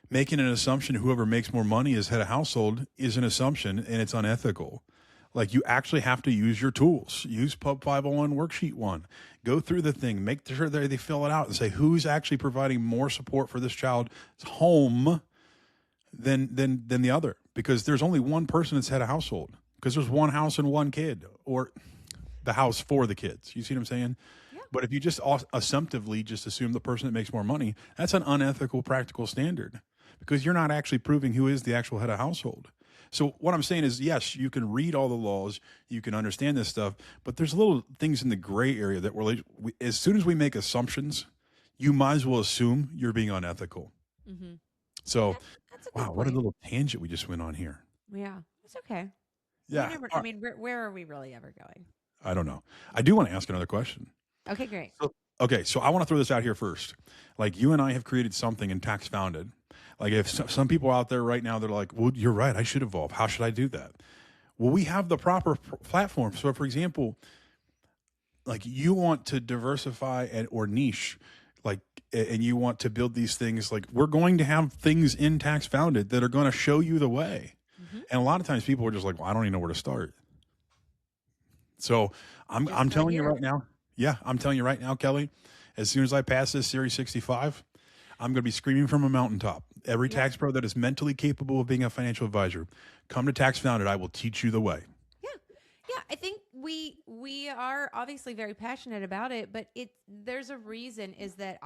making an assumption whoever makes more money as head of household is an assumption, and it's unethical. Like, you actually have to use your tools. Use Pub 501 Worksheet 1. Go through the thing. Make sure they fill it out and say who's actually providing more support for this child's home than the other. Because there's only one person that's head of household. Because there's one house and one kid, or the house for the kids. You see what I'm saying? But if you just assumptively just assume the person that makes more money, that's an unethical practical standard because you're not actually proving who is the actual head of household. So what I'm saying is, yes, you can read all the laws, you can understand this stuff, but there's little things in the gray area that as soon as we make assumptions, you might as well assume you're being unethical. Mm-hmm. So, That's a good wow, what a point. little tangent we just went on here. Yeah, it's okay. Yeah, I mean, where are we really ever going? I don't know. I do want to ask another question. Okay, great. Okay, so I want to throw this out here first. Like, you and I have created something in Tax Founded. Like, if some people out there right now, they're like, well, you're right, I should evolve. How should I do that? Well, we have the proper platform. So, for example, like, you want to diversify or niche, like, and you want to build these things, like, we're going to have things in Tax Founded that are going to show you the way. Mm-hmm. And a lot of times people are just like, well, I don't even know where to start. So I'm telling you right now. Yeah, I'm telling you right now, Kelly, as soon as I pass this Series 65, I'm going to be screaming from a mountaintop. Every tax pro that is mentally capable of being a financial advisor, come to Tax Founded. I will teach you the way. Yeah, I think we are obviously very passionate about it, but there's a reason is that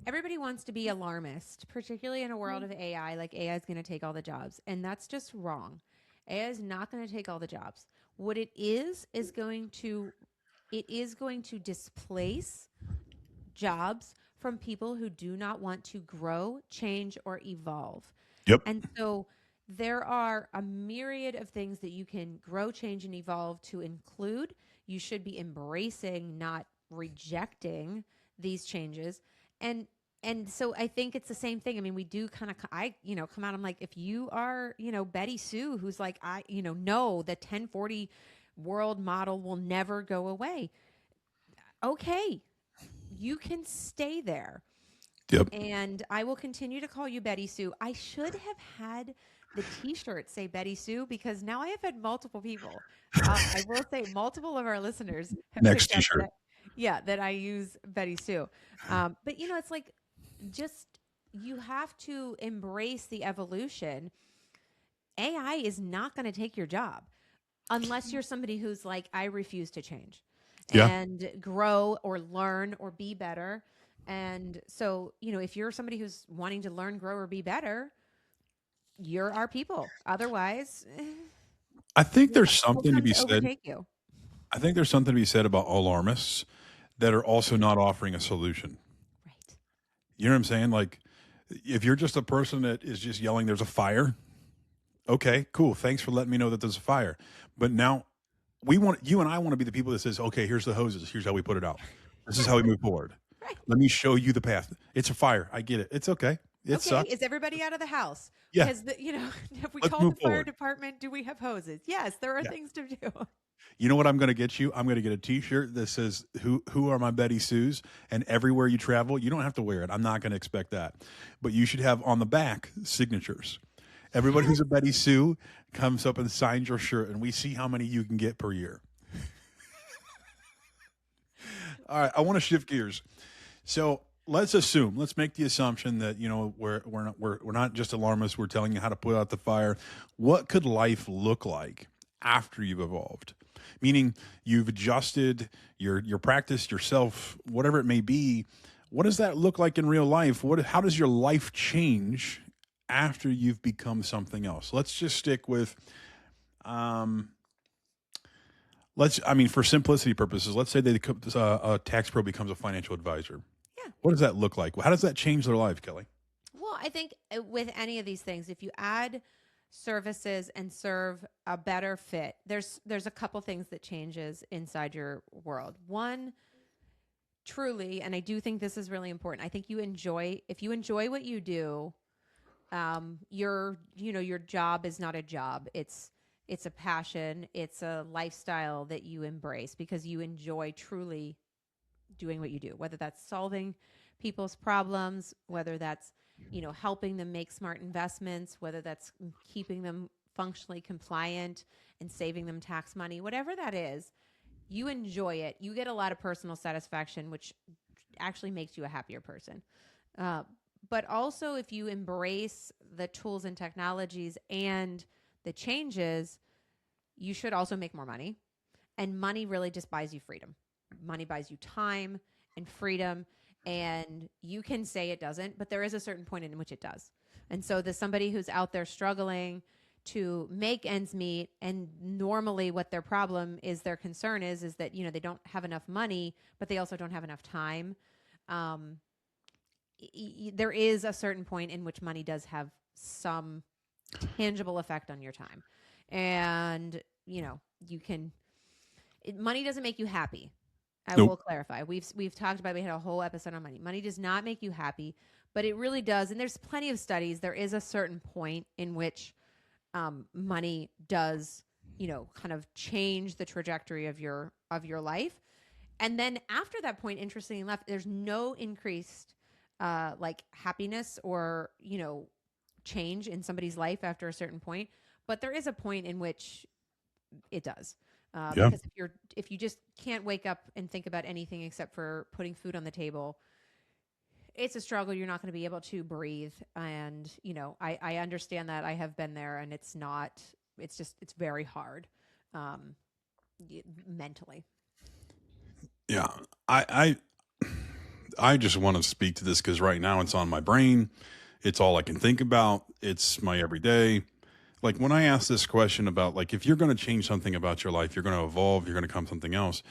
everybody wants to be alarmist, particularly in a world of AI, like AI is going to take all the jobs, and that's just wrong. AI is not going to take all the jobs. What it is going to displace jobs from people who do not want to grow, change, or evolve. Yep. And so there are a myriad of things that you can grow, change, and evolve to include. You should be embracing, not rejecting these changes. And so I think it's the same thing. I mean, we do come out. I'm like, if you are, Betty Sue, who's like, no, the 1040 world model will never go away. Okay, you can stay there. Yep. And I will continue to call you Betty Sue. I should have had the T-shirt say Betty Sue because now I have had multiple people. I will say multiple of our listeners have Next picked up T-shirt. that I use Betty Sue. But it's like just you have to embrace the evolution. AI is not going to take your job unless you're somebody who's like, I refuse to change Yeah. and grow or learn or be better. And so, if you're somebody who's wanting to learn, grow, or be better, you're our people. Otherwise, I think there's we'll something to come be to said. overtake you. I think there's something to be said about alarmists that are also not offering a solution. Right. You know what I'm saying? Like, if you're just a person that is just yelling, there's a fire. Okay, cool. Thanks for letting me know that there's a fire. But now you and I want to be the people that says, okay, here's the hoses. Here's how we put it out. This is how we move forward. Right. Let me show you the path. It's a fire. I get it. It's okay. It Okay, sucks. is everybody out of the house? Yeah. Has if we Let's call the move fire forward. department, do we have hoses? Yes, there are Yeah. things to do. You know what I'm going to get you? I'm going to get a T-shirt that says "Who are my Betty Sues?" And everywhere you travel, you don't have to wear it. I'm not going to expect that, but you should have on the back signatures. Everybody who's a Betty Sue comes up and signs your shirt, and we see how many you can get per year. All right, I want to shift gears. So let's make the assumption that we're not just alarmists. We're telling you how to put out the fire. What could life look like after you've evolved? Meaning you've adjusted your practice, yourself, whatever it may be. What does that look like in real life? How does your life change after you've become something else? Let's just stick with, for simplicity purposes, let's say a tax pro becomes a financial advisor. Yeah. What does that look like? How does that change their life, Kelly? Well, I think with any of these things, if you add services and serve a better fit, there's a couple things that changes inside your world. One, truly, and I do think this is really important. I think if you enjoy what you do, your job is not a job. It's a passion. It's a lifestyle that you embrace because you enjoy truly doing what you do, whether that's solving people's problems, whether that's helping them make smart investments, whether that's keeping them functionally compliant and saving them tax money, whatever that is, you enjoy it. You get a lot of personal satisfaction, which actually makes you a happier person. But also, if you embrace the tools and technologies and the changes, you should also make more money. And money really just buys you freedom. Money buys you time and freedom. And you can say it doesn't, but there is a certain point in which it does. And so there's somebody who's out there struggling to make ends meet, and normally what their problem is, their concern is that, they don't have enough money, but they also don't have enough time. There is a certain point in which money does have some tangible effect on your time. And, money doesn't make you happy. I Nope. will clarify. We've talked about, we had a whole episode on money. Money does not make you happy, but it really does. And there's plenty of studies. There is a certain point in which money does, kind of change the trajectory of your life. And then after that point, interestingly enough, there's no increased happiness or, change in somebody's life after a certain point. But there is a point in which it does. Yeah. Because if you just can't wake up and think about anything except for putting food on the table, it's a struggle. You're not going to be able to breathe. And, I understand that. I have been there, and it's very hard mentally. Yeah. I just want to speak to this because right now it's on my brain. It's all I can think about. It's my everyday. Like when I ask this question about if you're going to change something about your life, you're going to evolve, you're going to become something else.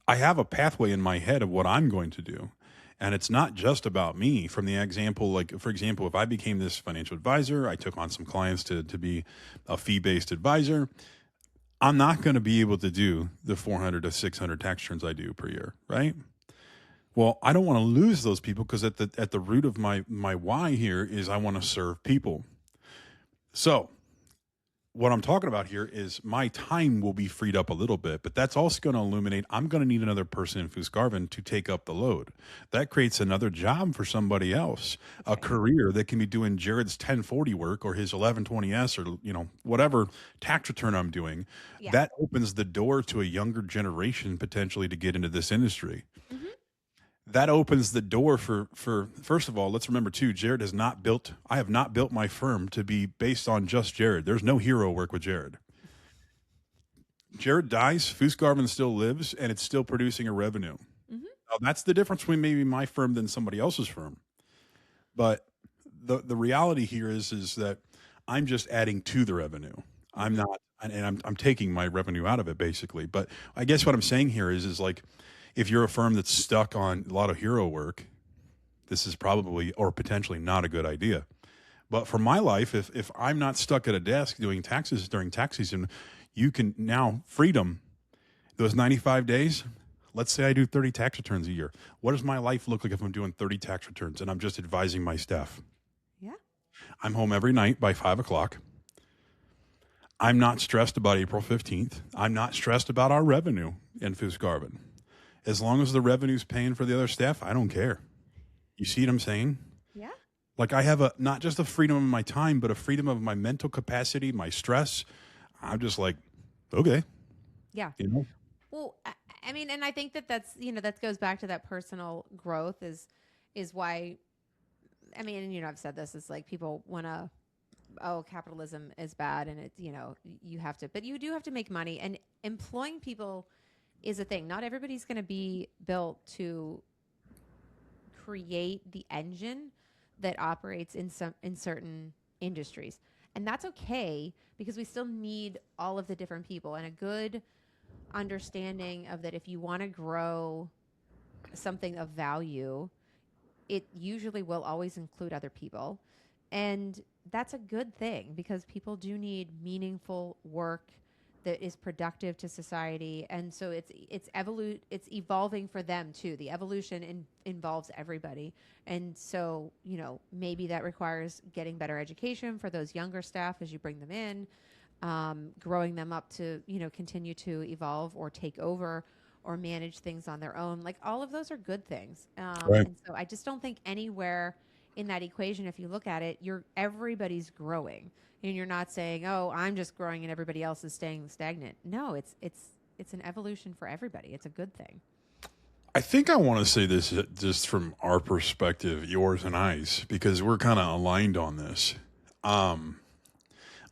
I have a pathway in my head of what I'm going to do. And it's not just about me. From the example, for example, if I became this financial advisor, I took on some clients to be a fee-based advisor. I'm not going to be able to do the 400 to 600 tax returns I do per year, right? Well, I don't want to lose those people because at the root of my why here is I want to serve people. So what I'm talking about here is my time will be freed up a little bit, but that's also going to illuminate I'm going to need another person in Fuscarvin to take up the load. That creates another job for somebody else, a career that can be doing Jared's 1040 work or his 1120S or, whatever tax return I'm doing. Yeah. That opens the door to a younger generation potentially to get into this industry. Mm-hmm. that opens the door for first of all, let's remember too, Jared has not built I have not built my firm to be based on just Jared. There's no hero work with Jared. Jared dies, Foos Garvin still lives, and it's still producing a revenue. Now, that's the difference between maybe my firm than somebody else's firm. But the reality here is that I'm just adding to the revenue. I'm not, and I'm taking my revenue out of it basically. But I guess what I'm saying here is like, if you're a firm that's stuck on a lot of hero work, this is probably or potentially not a good idea. But for my life, if I'm not stuck at a desk doing taxes during tax season, you can now freedom those 95 days. Let's say I do 30 tax returns a year. What does my life look like if I'm doing 30 tax returns and I'm just advising my staff? Yeah. I'm home every night by 5 o'clock. I'm not stressed about April 15th. I'm not stressed about our revenue in Foos Garvin. As long as the revenue's paying for the other staff, I don't care. You see what I'm saying? Yeah. Like I have not just a freedom of my time, but a freedom of my mental capacity, my stress. I'm just like, okay. Yeah. You know? Well, I mean, and I think that's, that goes back to that personal growth is why, I mean, and, I've said this, it's like people want to, capitalism is bad and it's, you have to, but you do have to make money, and employing people is a thing. Not everybody's going to be built to create the engine that operates in certain industries. And that's okay, because we still need all of the different people, and a good understanding of that if you want to grow something of value, it usually will always include other people. And that's a good thing, because people do need meaningful work that is productive to society. And so it's evolving for them too. The evolution involves everybody. And so, maybe that requires getting better education for those younger staff as you bring them in, growing them up to, continue to evolve or take over or manage things on their own. Like, all of those are good things. Right. And so I just don't think anywhere in that equation, if you look at it, everybody's growing, and you're not saying, oh, I'm just growing and everybody else is staying stagnant. No, it's an evolution for everybody. It's a good thing. I think I want to say this just from our perspective, yours and I's, because we're kind of aligned on this. I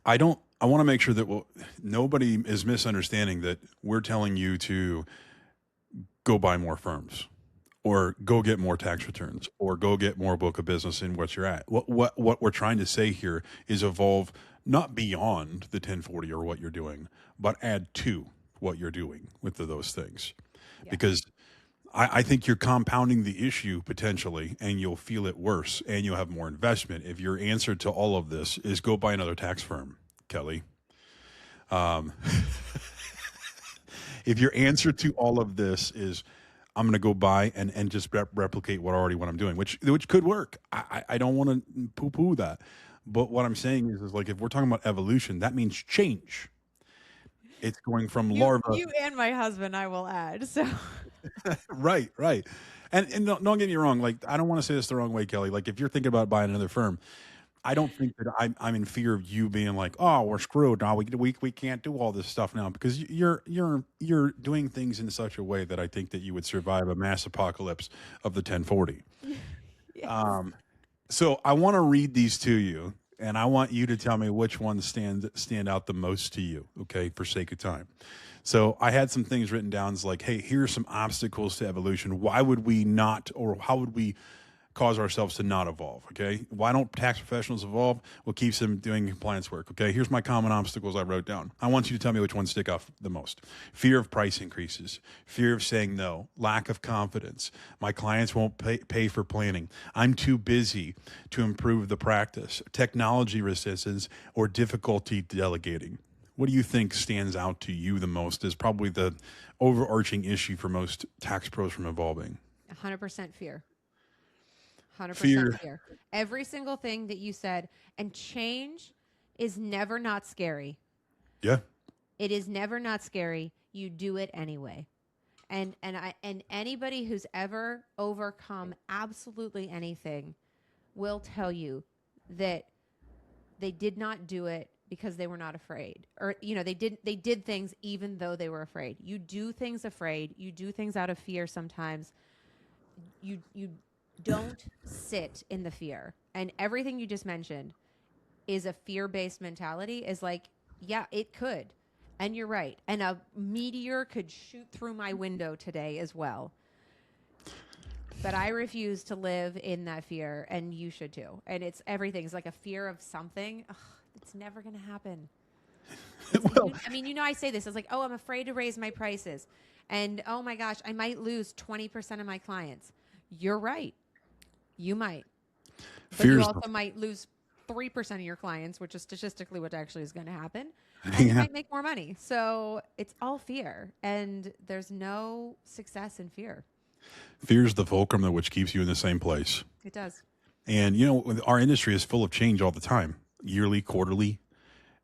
want to make sure that nobody is misunderstanding that we're telling you to go buy more firms or go get more tax returns or go get more book of business in what you're at. What we're trying to say here is evolve not beyond the 1040 or what you're doing, but add to what you're doing with those things. Yeah. Because I think you're compounding the issue potentially, and you'll feel it worse, and you'll have more investment if your answer to all of this is go buy another tax firm, Kelly. If your answer to all of this is I'm going to go buy and just replicate what I'm doing, which could work. I don't want to poo-poo that. But what I'm saying is like, if we're talking about evolution, that means change. It's going from larva. You and my husband, I will add. So Right. And don't get me wrong. Like, I don't want to say this the wrong way, Kelly. Like, if you're thinking about buying another firm, I don't think that I'm in fear of you being like, oh, we're screwed now. We can't do all this stuff now, because you're doing things in such a way that I think that you would survive a mass apocalypse of the 1040. Yes. So I want to read these to you, and I want you to tell me which ones stand out the most to you. Okay, for sake of time. So I had some things written down. It's like, hey, here are some obstacles to evolution. Why would we not, or how would we cause ourselves to not evolve? Okay, why don't tax professionals evolve? What keeps them doing compliance work? Okay, here's my common obstacles I wrote down. I want you to tell me which ones stick out the most. Fear of price increases, fear of saying no, lack of confidence. My clients won't pay for planning. I'm too busy to improve the practice. Technology resistance or difficulty delegating. What do you think stands out to you the most as probably the overarching issue for most tax pros from evolving? 100% fear. 100% fear. Every single thing that you said. And change is never not scary. Yeah. It is never not scary. You do it anyway. And anybody who's ever overcome absolutely anything will tell you that they did not do it because they were not afraid, or they did things even though they were afraid. You do things afraid. You do things out of fear sometimes. you don't sit in the fear. And everything you just mentioned is a fear-based mentality is like, yeah, it could. And you're right. And a meteor could shoot through my window today as well. But I refuse to live in that fear, and you should too. And it's everything. It's like a fear of something. Ugh, it's never going to happen. Well, I mean, I say this. It's like, oh, I'm afraid to raise my prices. And oh my gosh, I might lose 20% of my clients. You're right. You might. But you fears. also might lose 3% of your clients, which is statistically what actually is going to happen. And you might make more money. So it's all fear. And there's no success in fear. Fear's the fulcrum that which keeps you in the same place. It does. And our industry is full of change all the time, yearly, quarterly.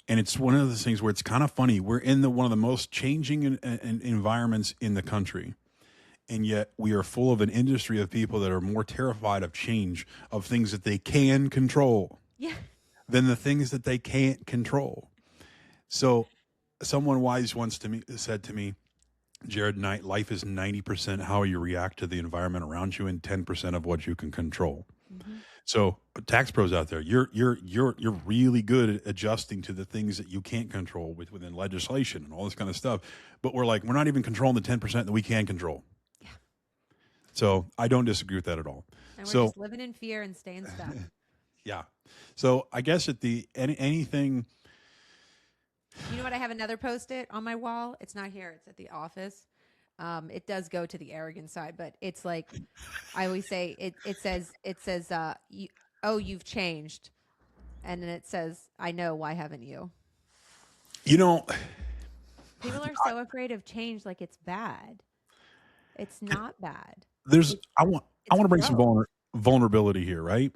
And it's one of those things where it's kind of funny. We're in one of the most changing environments in the country. And yet we are full of an industry of people that are more terrified of change, of things that they can control Yeah. than the things that they can't control. So someone wise once said to me, Jared, life is 90% how you react to the environment around you and 10% of what you can control. Mm-hmm. So tax pros out there, you're really good at adjusting to the things that you can't control within legislation and all this kind of stuff. But we're not even controlling the 10% that we can control. Yeah. So I don't disagree with that at all. And we're So just living in fear and staying stuck. yeah. So I guess anything. You know what? I have another Post-it on my wall. It's not here. It's at the office. It does go to the arrogant side, but it's like I always say. It says, you've changed, and then it says, I know. Why haven't you? People are so afraid of change, like it's bad. It's not bad. I want to bring some growth. vulnerability here, right?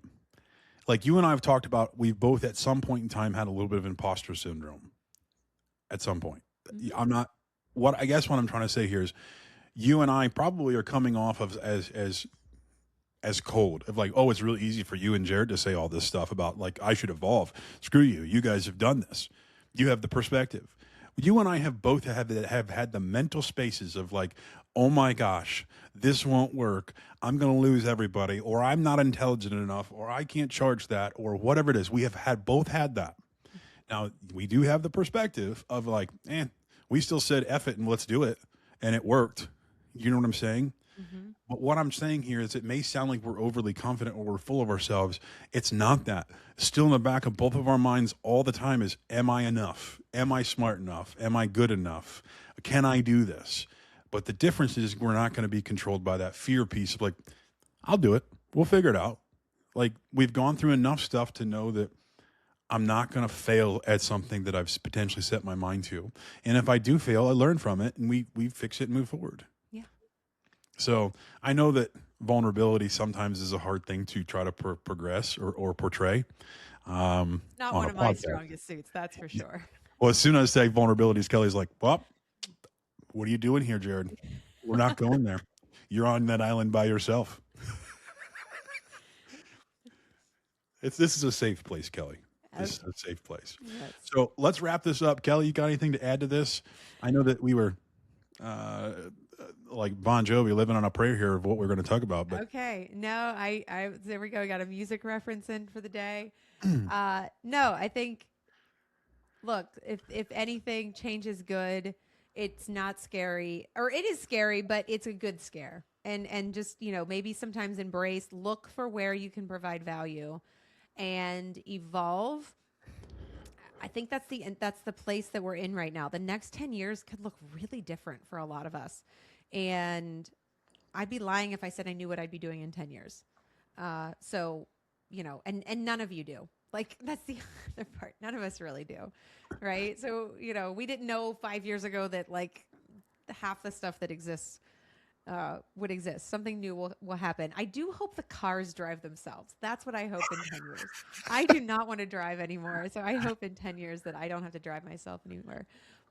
Like you and I have talked about, we've both at some point in time had a little bit of imposter syndrome. At some point, Mm-hmm. I guess what I'm trying to say here is, you and I probably are coming off of as cold of like, oh, it's really easy for you and Jared to say all this stuff about like I should evolve. Screw you. You guys have done this. You have the perspective. You and I have both have had the mental spaces of like, oh my gosh, this won't work. I'm going to lose everybody, or I'm not intelligent enough, or I can't charge that, or whatever it is. We have both had that. Now, we do have the perspective of like, we still said F it and let's do it. And it worked. You know what I'm saying? Mm-hmm. But what I'm saying here is it may sound like we're overly confident or we're full of ourselves. It's not that. Still in the back of both of our minds all the time is, am I enough? Am I smart enough? Am I good enough? Can I do this? But the difference is we're not going to be controlled by that fear piece of like, I'll do it. We'll figure it out. Like we've gone through enough stuff to know that I'm not going to fail at something that I've potentially set my mind to. And if I do fail, I learn from it and we fix it and move forward. Yeah. So I know that vulnerability sometimes is a hard thing to try to progress or portray. Not one of my podcast. strongest suits, that's for sure. Well, as soon as I say vulnerabilities, Kelly's like, well, what are you doing here, Jared? We're not going there. You're on that island by yourself. This is a safe place, Kelly. This is a safe place. Yes. So let's wrap this up. Kelly, you got anything to add to this? I know that we were like Bon Jovi living on a prayer here of what we're going to talk about. But Okay. No, I there we go. Got a music reference in for the day. No, I think look, if anything, change is good. It's not scary, or it is scary, but it's a good scare. And just, maybe sometimes embrace, look for where you can provide value and evolve. I think that's the place that we're in right now. The next 10 years could look really different for a lot of us. And I'd be lying if I said I knew what I'd be doing in 10 years. So, and none of you do. Like, that's the other part. None of us really do. Right. So, we didn't know 5 years ago that like half the stuff that exists would exist. Something new will happen. I do hope the cars drive themselves. That's what I hope in 10 years. I do not want to drive anymore. So I hope in 10 years that I don't have to drive myself anywhere.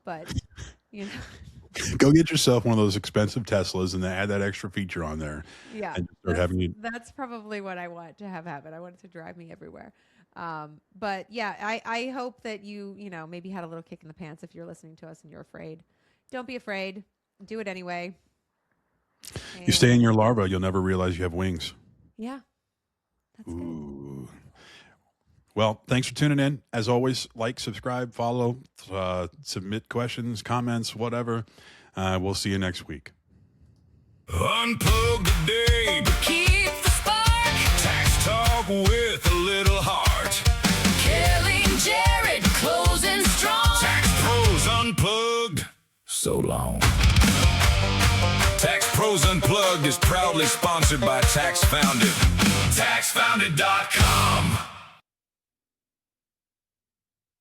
But, go get yourself one of those expensive Teslas and then add that extra feature on there. yeah, And start having you. that's probably what I want to have happen. I want it to drive me everywhere. But yeah, I hope that you maybe had a little kick in the pants if you're listening to us and you're afraid. Don't be afraid. Do it anyway. You stay in your larva, you'll never realize you have wings. Yeah. That's good. Ooh. Well, thanks for tuning in. As always, like, subscribe, follow, submit questions, comments, whatever. We'll see you next week. Unplug the day, but keep the spark. Tax talk with a little heart. Kelly and Jared closing strong. Tax Pros Unplugged. So long. Tax Pros Unplugged is proudly sponsored by TaxFounded. TaxFounded.com.